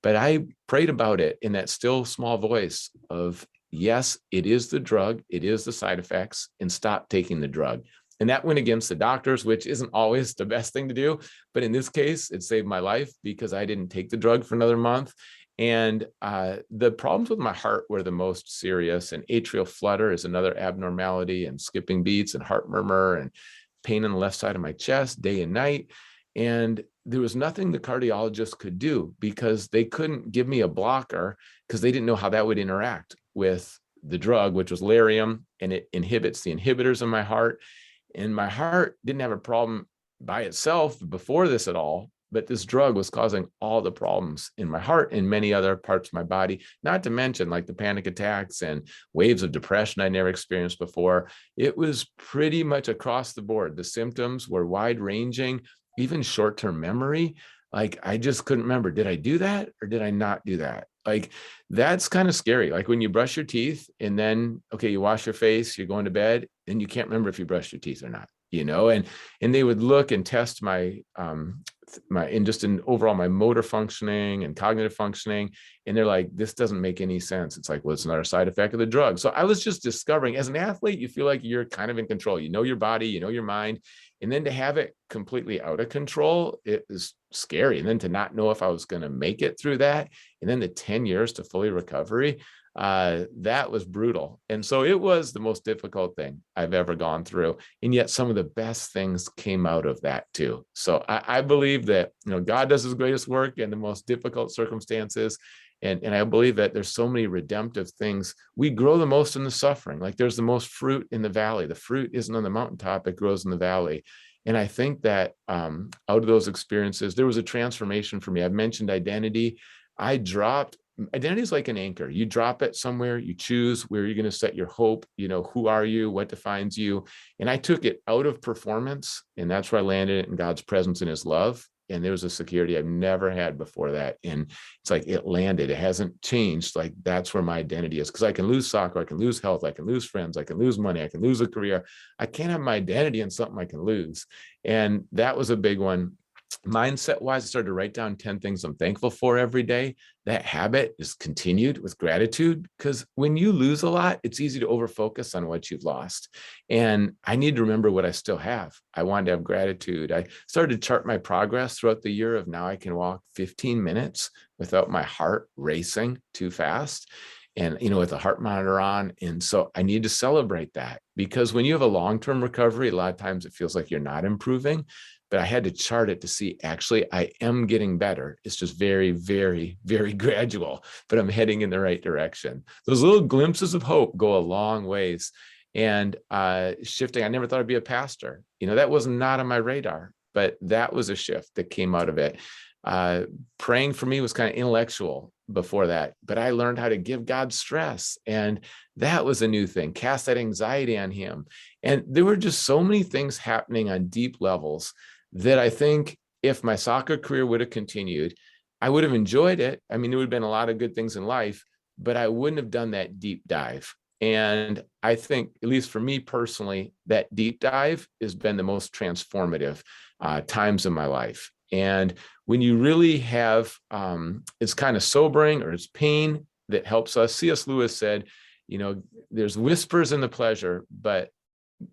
But I prayed about it in that still small voice of, yes, it is the drug, it is the side effects, and stop taking the drug. And that went against the doctors, which isn't always the best thing to do. But in this case, it saved my life because I didn't take the drug for another month. And the problems with my heart were the most serious. And atrial flutter is another abnormality, and skipping beats and heart murmur and pain on the left side of my chest day and night. And there was nothing the cardiologist could do because they couldn't give me a blocker because they didn't know how that would interact with the drug, which was Lariam, and it inhibits the inhibitors in my heart. And my heart didn't have a problem by itself before this at all, but this drug was causing all the problems in my heart and many other parts of my body, not to mention like the panic attacks and waves of depression I never experienced before. It was pretty much across the board. The symptoms were wide ranging, even short-term memory. Like I just couldn't remember, did I do that or did I not do that? Like that's kind of scary. Like when you brush your teeth and then, okay, you wash your face, you're going to bed, and you can't remember if you brushed your teeth or not, and they would look and test my overall my motor functioning and cognitive functioning. And they're like, this doesn't make any sense. It's like, well, it's another side effect of the drug. So I was just discovering, as an athlete, you feel like you're kind of in control. You know your body, you know your mind. And then to have it completely out of control, it is scary. And then to not know if I was going to make it through that. And then the 10 years to fully recovery, that was brutal. And so it was the most difficult thing I've ever gone through. And yet some of the best things came out of that too. So I believe that, God does his greatest work in the most difficult circumstances. And I believe that there's so many redemptive things. We grow the most in the suffering. Like there's the most fruit in the valley. The fruit isn't on the mountaintop, it grows in the valley. And I think that out of those experiences, there was a transformation for me. I've mentioned identity. Identity is like an anchor. You drop it somewhere, you choose where you're going to set your hope, who are you, what defines you. And I took it out of performance, and that's where I landed in God's presence and his love. And there was a security I've never had before that. And it's like it landed. It hasn't changed. Like that's where my identity is. Because I can lose soccer, I can lose health, I can lose friends, I can lose money, I can lose a career. I can't have my identity in something I can lose. And that was a big one. Mindset wise, I started to write down 10 things I'm thankful for every day. That habit is continued with gratitude, because when you lose a lot, it's easy to overfocus on what you've lost. And I need to remember what I still have. I wanted to have gratitude. I started to chart my progress throughout the year of now I can walk 15 minutes without my heart racing too fast. And, with the heart monitor on. And so I need to celebrate that, because when you have a long-term recovery, a lot of times it feels like you're not improving. But I had to chart it to see, actually, I am getting better. It's just very, very, very gradual, but I'm heading in the right direction. Those little glimpses of hope go a long ways. And shifting, I never thought I'd be a pastor. That was not on my radar, but that was a shift that came out of it. Praying for me was kind of intellectual before that, but I learned how to give God stress. And that was a new thing, cast that anxiety on him. And there were just so many things happening on deep levels that I think if my soccer career would have continued, I would have enjoyed it. I mean, there would have been a lot of good things in life, but I wouldn't have done that deep dive. And I think, at least for me personally, that deep dive has been the most transformative times in my life. And when you really have, it's kind of sobering, or it's pain that helps us. C.S. Lewis said, there's whispers in the pleasure, but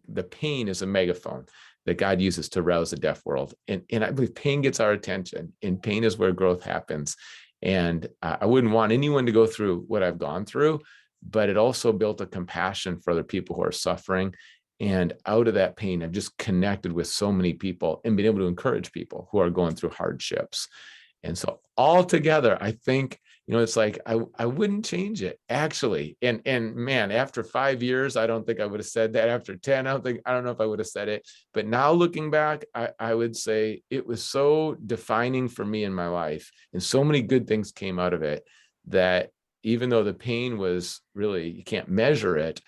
the pain is a megaphone that God uses to rouse the deaf world. And I believe pain gets our attention, and pain is where growth happens. And I wouldn't want anyone to go through what I've gone through, but it also built a compassion for other people who are suffering. And out of that pain, I've just connected with so many people and been able to encourage people who are going through hardships. And so all together, I think, it's like I wouldn't change it actually. And man, after 5 years, I don't think I would have said that. After 10, I don't know if I would have said it. But now looking back, I would say it was so defining for me in my life. And so many good things came out of it that even though the pain was really, you can't measure it,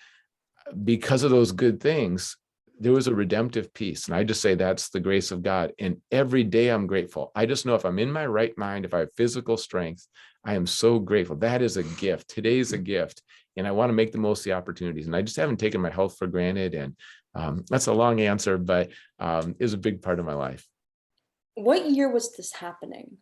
because of those good things, there was a redemptive peace. And I just say that's the grace of God. And every day I'm grateful. I just know if I'm in my right mind, if I have physical strength, I am so grateful. That is a gift. Today's a gift. And I want to make the most of the opportunities. And I just haven't taken my health for granted. And that's a long answer, but is a big part of my life. What year was this happening?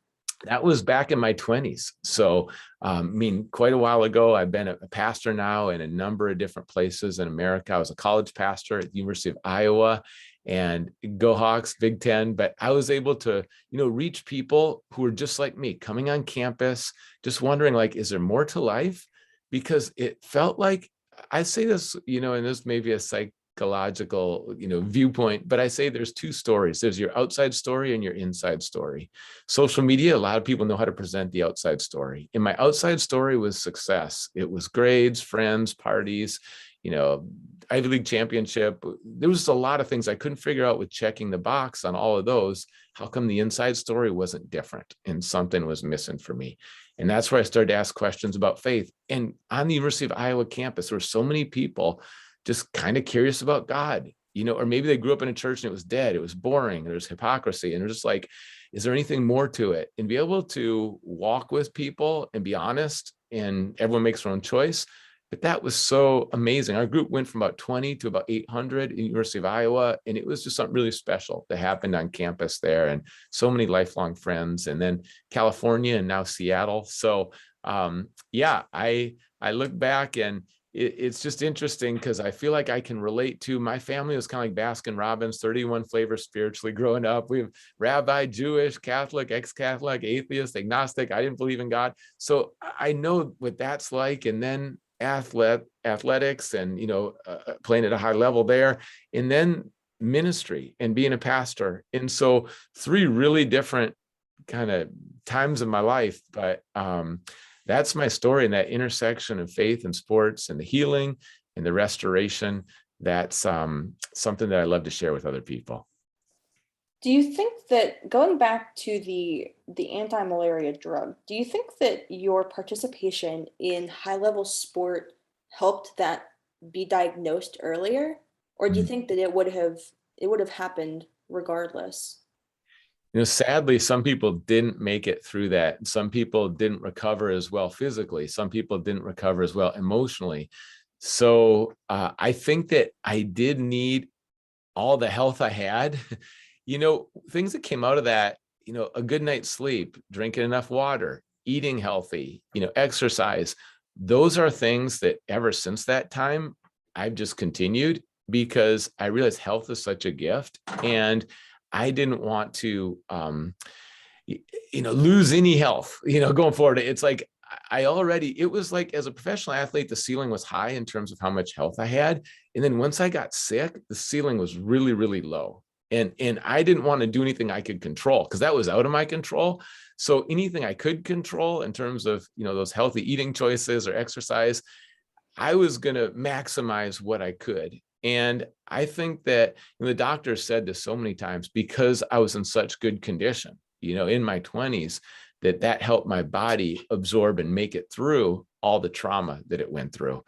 That was back in my 20s. So, quite a while ago. I've been a pastor now in a number of different places in America. I was a college pastor at the University of Iowa, and go Hawks, Big Ten. But I was able to, reach people who were just like me, coming on campus, just wondering, like, is there more to life? Because it felt like, I say this, and this may be a psychological, viewpoint, but I say there's two stories. There's your outside story and your inside story. Social media, a lot of people know how to present the outside story. And my outside story was success. It was grades, friends, parties, Ivy League championship. There was a lot of things I couldn't figure out with checking the box on all of those. How come the inside story wasn't different and something was missing for me? And that's where I started to ask questions about faith. And on the University of Iowa campus, there were so many people just kind of curious about God, or maybe they grew up in a church and it was dead. It was boring. There was hypocrisy. And they're just like, is there anything more to it? And be able to walk with people and be honest, and everyone makes their own choice. But that was so amazing. Our group went from about 20 to about 800 in the University of Iowa. And it was just something really special that happened on campus there, and so many lifelong friends, and then California and now Seattle. So I look back, and it's just interesting because I feel like I can relate to my family. Was kind of like Baskin Robbins, 31 flavors spiritually growing up. We have rabbi, Jewish, Catholic, ex-Catholic, atheist, agnostic. I didn't believe in God. So I know what that's like. And then athletics and, playing at a high level there, and then ministry and being a pastor. And so 3 really different kind of times in my life, but that's my story, and that intersection of faith and sports and the healing and the restoration. That's something that I love to share with other people. Do you think that, going back to the anti-malaria drug, do you think that your participation in high-level sport helped that be diagnosed earlier? Or do you think that it would have happened regardless? Sadly, some people didn't make it through that. Some people didn't recover as well physically. Some people didn't recover as well emotionally. So I think that I did need all the health I had. Things that came out of that, a good night's sleep, drinking enough water, eating healthy, exercise. Those are things that ever since that time, I've just continued, because I realized health is such a gift. And I didn't want to, lose any health, going forward. It's like, it was like, as a professional athlete, the ceiling was high in terms of how much health I had. And then once I got sick, the ceiling was really, really low. And I didn't want to do anything I could control, because that was out of my control. So anything I could control in terms of, those healthy eating choices or exercise, I was going to maximize what I could. And I think that the doctor said this so many times, because I was in such good condition, in my 20s, that helped my body absorb and make it through all the trauma that it went through.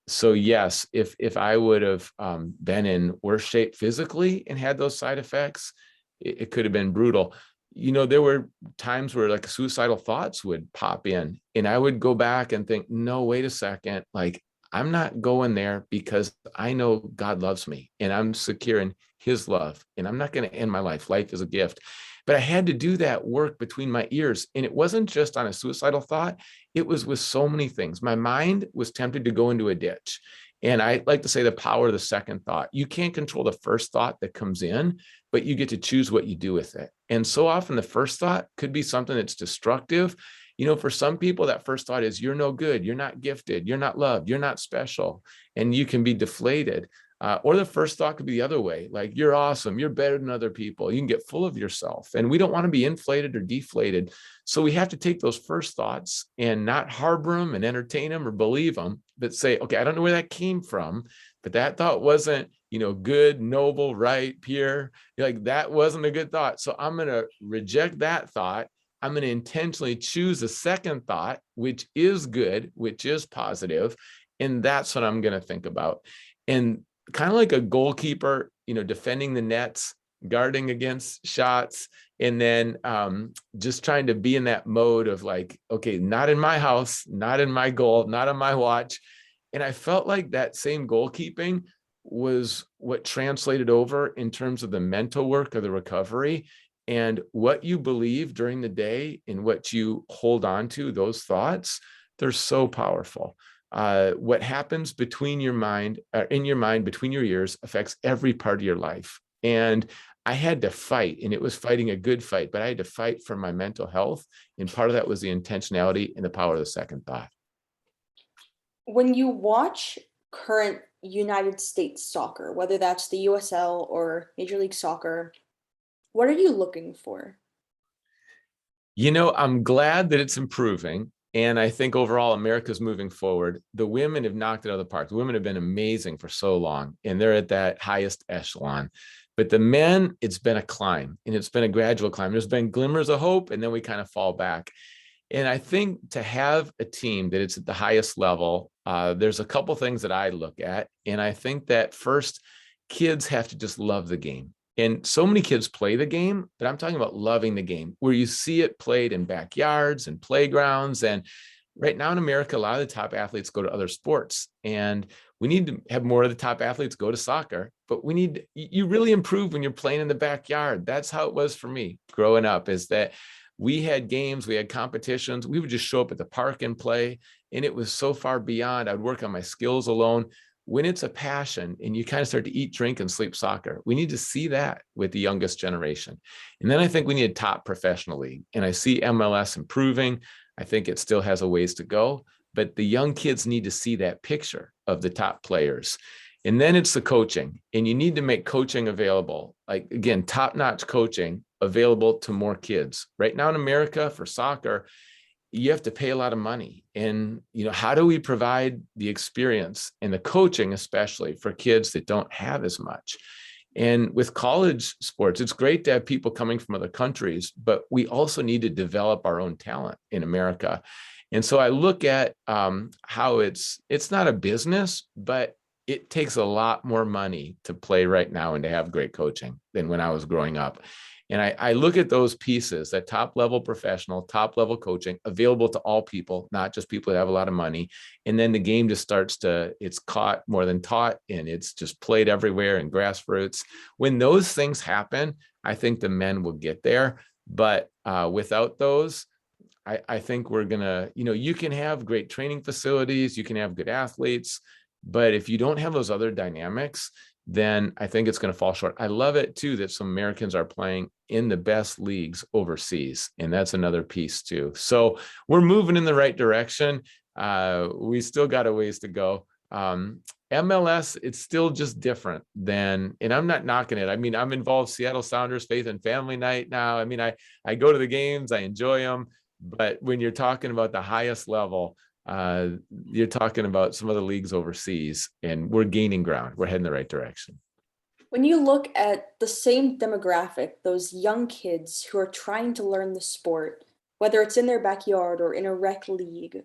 So yes, if I would have been in worse shape physically and had those side effects, it could have been brutal. There were times where like suicidal thoughts would pop in, and I would go back and think, no, wait a second, like, I'm not going there, because I know God loves me and I'm secure in his love, and I'm not going to end my life. Life is a gift. But I had to do that work between my ears. And it wasn't just on a suicidal thought. It was with so many things. My mind was tempted to go into a ditch. And I like to say the power of the second thought. You can't control the first thought that comes in, but you get to choose what you do with it. And so often the first thought could be something that's destructive. For some people, that first thought is, you're no good, you're not gifted, you're not loved, you're not special, and you can be deflated. Or the first thought could be the other way, like, you're awesome, you're better than other people. You can get full of yourself. And we don't want to be inflated or deflated. So we have to take those first thoughts and not harbor them and entertain them or believe them, but say, okay, I don't know where that came from, but that thought wasn't, good, noble, right, pure. Like, that wasn't a good thought. So I'm going to reject that thought. I'm going to intentionally choose a second thought, which is good, which is positive. And that's what I'm going to think about. And kind of like a goalkeeper, defending the nets, guarding against shots, and then just trying to be in that mode of like, okay, not in my house, not in my goal, not on my watch. And I felt like that same goalkeeping was what translated over in terms of the mental work of the recovery, and what you believe during the day and what you hold on to, those thoughts, they're so powerful. What happens between your mind, in your mind, between your ears, affects every part of your life. And I had to fight, and it was fighting a good fight, but I had to fight for my mental health. And part of that was the intentionality and the power of the second thought. When you watch current United States soccer, whether that's the USL or Major League Soccer, what are you looking for? I'm glad that it's improving. And I think overall, America's moving forward. The women have knocked it out of the park. The women have been amazing for so long, and they're at that highest echelon. But the men, it's been a climb, and it's been a gradual climb. There's been glimmers of hope, and then we kind of fall back. And I think to have a team that it's at the highest level, there's a couple things that I look at. And I think that first, kids have to just love the game. And so many kids play the game, but I'm talking about loving the game, where you see it played in backyards and playgrounds. And right now in America, a lot of the top athletes go to other sports. And we need to have more of the top athletes go to soccer, but you really improve when you're playing in the backyard. That's how it was for me growing up, is that we had games, we had competitions. We would just show up at the park and play. And it was so far beyond. I'd work on my skills alone. When it's a passion and you kind of start to eat, drink, and sleep soccer, we need to see that with the youngest generation. And then I think we need a top professional league. And I see MLS improving. I think it still has a ways to go, but the young kids need to see that picture of the top players. And then it's the coaching, and you need to make coaching available. Like, again, top-notch coaching available to more kids. Right now in America for soccer, you have to pay a lot of money. And, how do we provide the experience and the coaching, especially for kids that don't have as much? And with college sports, it's great to have people coming from other countries, but we also need to develop our own talent in America. And so I look at how it's not a business, but it takes a lot more money to play right now and to have great coaching than when I was growing up. And I look at those pieces, that top level professional, top level coaching available to all people, not just people that have a lot of money. And then the game just it's caught more than taught, and it's just played everywhere in grassroots. When those things happen, I think the men will get there. But without those, I think we're going to, you can have great training facilities, you can have good athletes, but if you don't have those other dynamics, then I think it's going to fall short. I love it too that some Americans are playing in the best leagues overseas, and that's another piece too. So we're moving in the right direction. We still got a ways to go. MLS, it's still just different than, and I'm not knocking it. I mean, I'm involved Seattle Sounders Faith and Family Night now. I mean, I go to the games, I enjoy them, but when you're talking about the highest level, you're talking about some other leagues overseas, and we're gaining ground. We're heading the right direction. When you look at the same demographic, those young kids who are trying to learn the sport, whether it's in their backyard or in a rec league,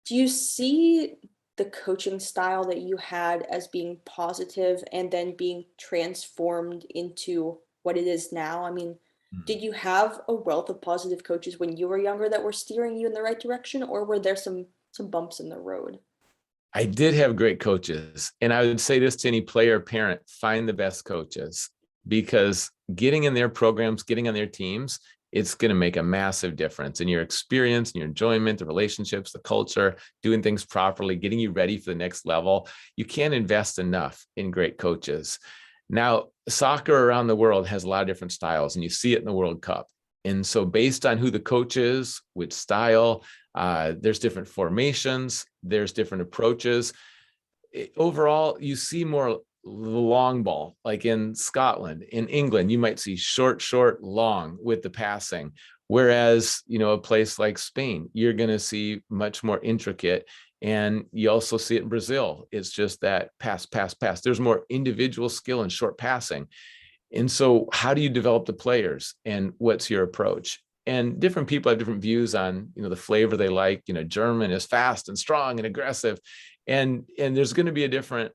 do you see the coaching style that you had as being positive and then being transformed into what it is now? I mean, did you have a wealth of positive coaches when you were younger that were steering you in the right direction, or were there some bumps in the road? I did have great coaches, and I would say this to any player, parent: find the best coaches, because getting in their programs, getting on their teams, it's going to make a massive difference in your experience and your enjoyment, the relationships, the culture, doing things properly, getting you ready for the next level. You can't invest enough in great coaches. Now, soccer around the world has a lot of different styles, and you see it in the World Cup. And so based on who the coach is, which style, there's different formations, there's different approaches. overall, you see more long ball, like in Scotland. In England, you might see short, short, long with the passing. Whereas, a place like Spain, you're going to see much more intricate. And you also see it in Brazil. It's just that pass, pass, pass. There's more individual skill in short passing. And so how do you develop the players, and what's your approach? And different people have different views on, the flavor they like. German is fast and strong and aggressive. And there's going to be a different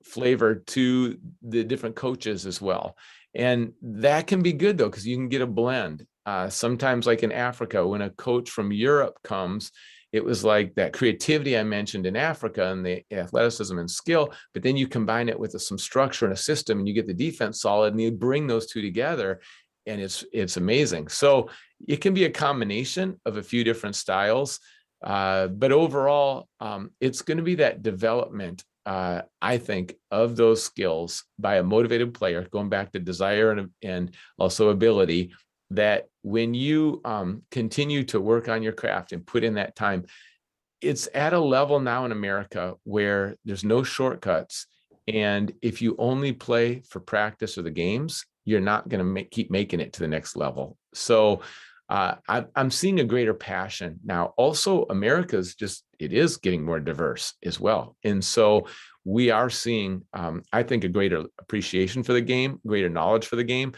flavor to the different coaches as well. And that can be good though, because you can get a blend. Sometimes like in Africa, when a coach from Europe comes, it was like that creativity I mentioned in Africa and the athleticism and skill, but then you combine it with some structure and a system, and you get the defense solid, and you bring those two together, and it's amazing. So it can be a combination of a few different styles, but overall, it's going to be that development, I think, of those skills by a motivated player, going back to desire and also ability, that when you continue to work on your craft and put in that time, it's at a level now in America where there's no shortcuts. And if you only play for practice or the games, you're not going to keep making it to the next level. So I'm seeing a greater passion now. Also, America's it is getting more diverse as well. And so we are seeing, I think, a greater appreciation for the game, greater knowledge for the game.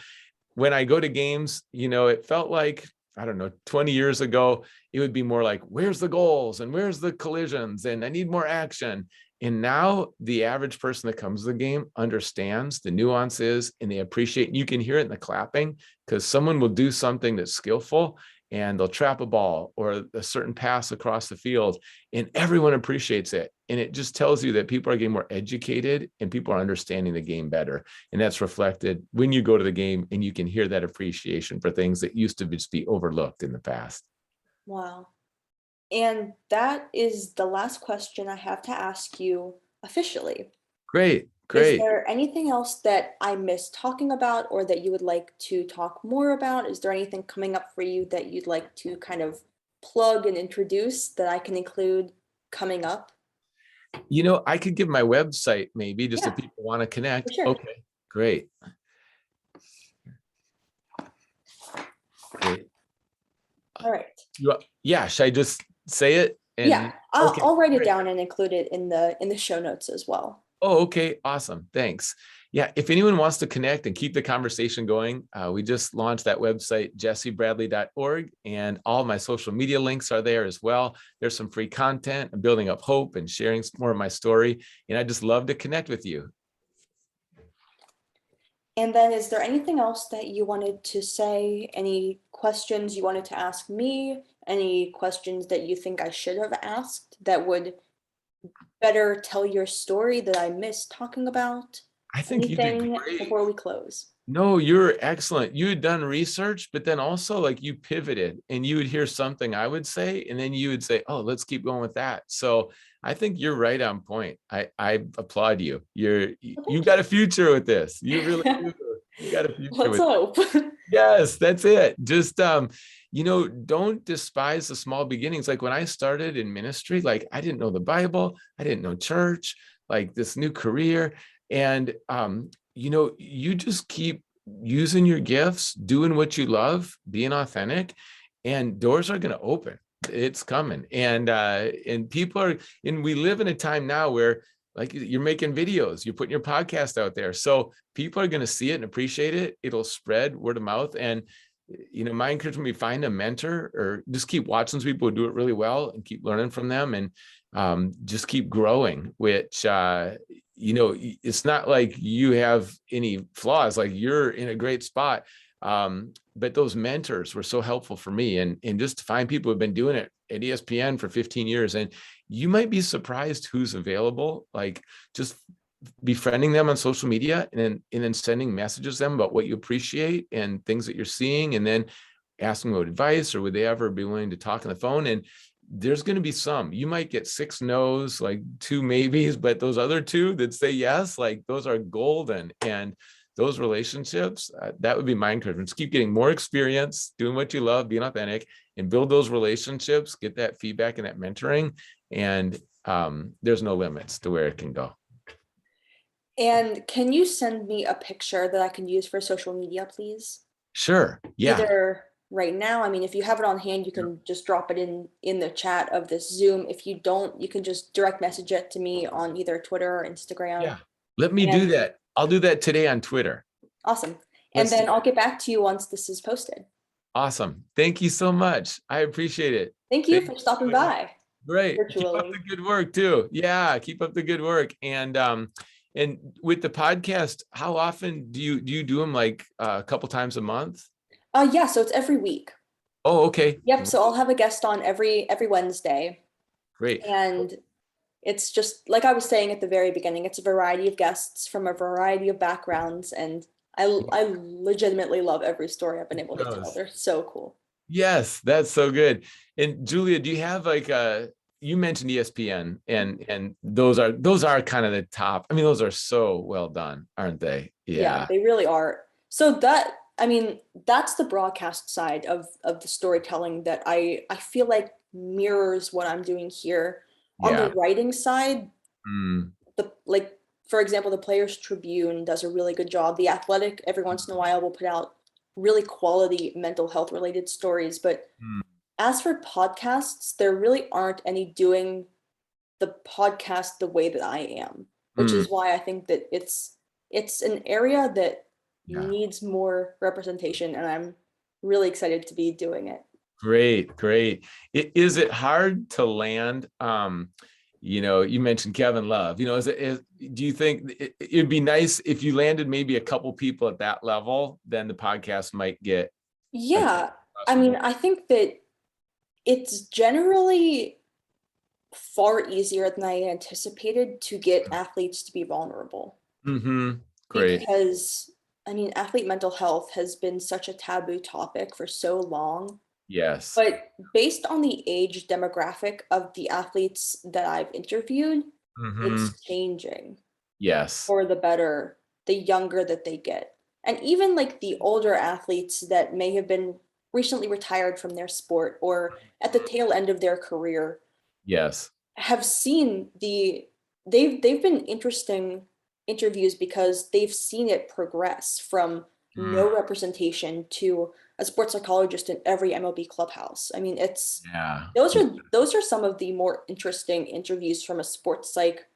When I go to games, it felt like, I don't know, 20 years ago, it would be more like, where's the goals and where's the collisions? And I need more action. And now the average person that comes to the game understands the nuances, and they appreciate, and you can hear it in the clapping, because someone will do something that's skillful and they'll trap a ball or a certain pass across the field, and everyone appreciates it. And it just tells you that people are getting more educated and people are understanding the game better. And that's reflected when you go to the game, and you can hear that appreciation for things that used to just be overlooked in the past. Wow. And that is the last question I have to ask you officially. Great. Is there anything else that I missed talking about, or that you would like to talk more about? Is there anything coming up for you that you'd like to kind of plug and introduce that I can include coming up? I could give my website maybe, just if Yeah, people want to connect. for sure. Okay, great. Great. All right. Yeah, should I just say it? Yeah, I'll write it great. down and include it in the show notes as well. Oh, okay. Awesome. Thanks. Yeah. If anyone wants to connect and keep the conversation going, we just launched that website, jessebradley.org, and all my social media links are there as well. There's some free content. I'm building up hope and sharing more of my story. And I just love to connect with you. And then, is there anything else that you wanted to say? Any questions you wanted to ask me? Any questions that you think I should have asked that would better tell your story that I missed talking about? I think you did Anything great. before we close? No, you're excellent. You had done research, but then also like you pivoted, and you would hear something I would say, and then you would say, oh, let's keep going with that. So I think you're right on point. I applaud you. You got a future with this. You really do. You got a future Let's with hope. Yes, that's it. Just don't despise the small beginnings. Like when I started in ministry, like I didn't know the Bible, I didn't know church, like this new career. And you just keep using your gifts, doing what you love, being authentic, and doors are going to open. It's coming. And people are, and we live in a time now where like you're making videos, you're putting your podcast out there. So people are going to see it and appreciate it. It'll spread word of mouth. And, my encouragement would be find a mentor, or just keep watching some people who do it really well and keep learning from them, and just keep growing, which, it's not like you have any flaws, like you're in a great spot. But those mentors were so helpful for me, and just to find people who've been doing it at ESPN for 15 years. And you might be surprised who's available, like just befriending them on social media, and then sending messages to them about what you appreciate and things that you're seeing, and then asking about advice, or would they ever be willing to talk on the phone. And there's going to be some, you might get 6 no's, like 2 maybes, but those other 2 that say yes, like those are golden. And those relationships, that would be my encouragement. Just keep getting more experience, doing what you love, being authentic, and build those relationships, get that feedback and that mentoring. and there's no limits to where it can go. And can you send me a picture that I can use for social media, please? Sure. Yeah. Either right now, I mean, if you have it on hand, you can just drop it in the chat of this Zoom. If you don't, you can just direct message it to me on either Twitter or Instagram. Yeah. Let me do that. I'll do that today on Twitter. Awesome. And then I'll get back to you once this is posted. Awesome. Thank you so much. I appreciate it. Thank you for stopping by. Great. Virtually. Keep up the good work too. Yeah, keep up the good work. And with the podcast, how often do you do them, like a couple times a month? Yeah, so it's every week. Oh, okay. Yep. So I'll have a guest on every Wednesday. Great. And it's just like I was saying at the very beginning, it's a variety of guests from a variety of backgrounds, and I legitimately love every story I've been able to tell. They're so cool. Yes, that's so good. And Julia, do you have like you mentioned ESPN, and those are kind of the top. I mean, those are so well done, aren't they? Yeah, they really are. So that, I mean, that's the broadcast side of the storytelling that I feel like mirrors what I'm doing here. On the writing side, like, for example, the Players Tribune does a really good job. The Athletic, every once in a while, will put out really quality mental health related stories. But as for podcasts, there really aren't any doing the podcast the way that I am, which is why I think that it's an area that needs more representation, and I'm really excited to be doing it. Great. Is it hard to land? You mentioned Kevin Love. Do you think it'd be nice if you landed maybe a couple people at that level, then the podcast might get? Yeah, I mean, I think that it's generally far easier than I anticipated to get athletes to be vulnerable. Great. Because, I mean, athlete mental health has been such a taboo topic for so long. Yes. But based on the age demographic of the athletes that I've interviewed, it's changing. Yes. For the better, the younger that they get. And even like the older athletes that may have been recently retired from their sport or at the tail end of their career. Yes. Have seen they've been interesting interviews because they've seen it progress from no representation to a sports psychologist in every MLB clubhouse. I mean, those are some of the more interesting interviews from a sports psych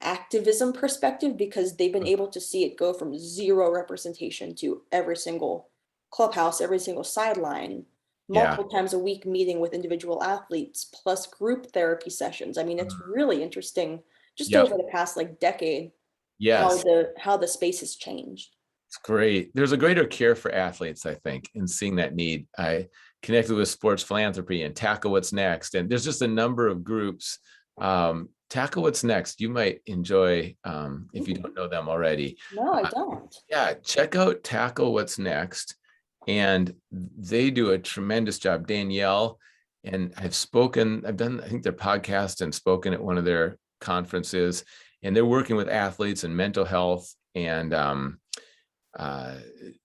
activism perspective, because they've been able to see it go from zero representation to every single clubhouse, every single sideline, multiple times a week meeting with individual athletes plus group therapy sessions. I mean, it's really interesting just over the past like decade. Yes. How the space has changed. It's great. There's a greater care for athletes, I think, in seeing that need. I connected with Sports Philanthropy and Tackle What's Next, and there's just a number of groups. Tackle What's Next, you might enjoy if you don't know them already. No, I don't. Yeah, check out Tackle What's Next, and they do a tremendous job. Danielle, and I've done, I think, their podcast and spoken at one of their conferences, and they're working with athletes and mental health, and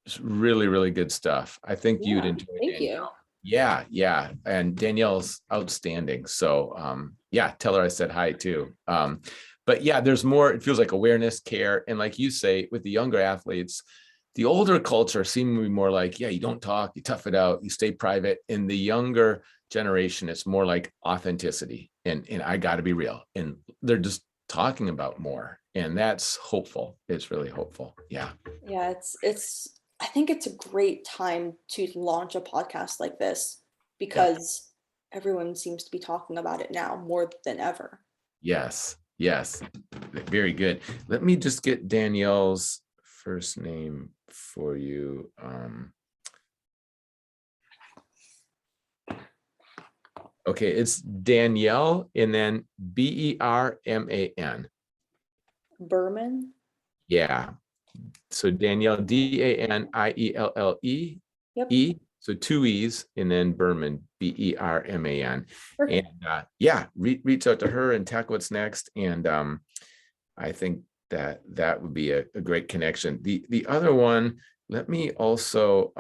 it's really, really good stuff. I think you'd enjoy it. Thank you. Yeah. And Danielle's outstanding. So tell her I said hi too. But yeah, there's more, it feels like awareness, care. And like you say, with the younger athletes, the older culture seems to be more like, you don't talk, you tough it out, you stay private. In the younger generation, it's more like authenticity and I got to be real. And they're just talking about more. And that's hopeful. It's really hopeful. Yeah. Yeah, I think it's a great time to launch a podcast like this because everyone seems to be talking about it now more than ever. Yes. Very good. Let me just get Danielle's first name for you. Okay, it's Danielle and then Berman. Berman? Yeah. So Danielle, Danielle. Yep. So 2 E's and then Berman, Berman. Perfect. And reach out to her and Tackle What's Next. And I think that would be a great connection. The other one, let me also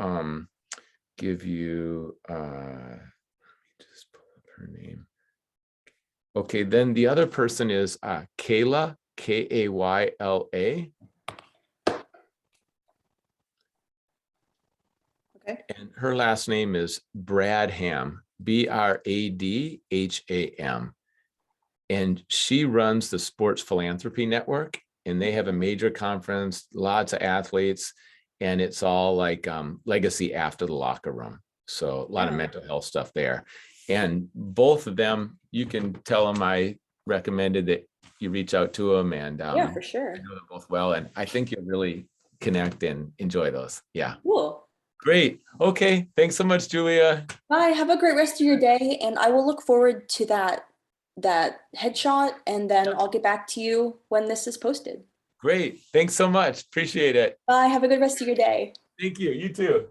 give you, let me just pull up her name. Okay, then the other person is Kayla, Kayla. Okay. And her last name is Bradham, Bradham. And she runs the Sports Philanthropy Network, and they have a major conference, lots of athletes, and it's all like legacy after the locker room. So a lot of mental health stuff there. And both of them, you can tell them I recommended that you reach out to them, and Yeah, for sure. I know them both well, and I think you'll really connect and enjoy those. Yeah. Cool. Great. Okay. Thanks so much, Julia. Bye. Have a great rest of your day, and I will look forward to that headshot, and then I'll get back to you when this is posted. Great. Thanks so much. Appreciate it. Bye. Have a good rest of your day. Thank you. You too.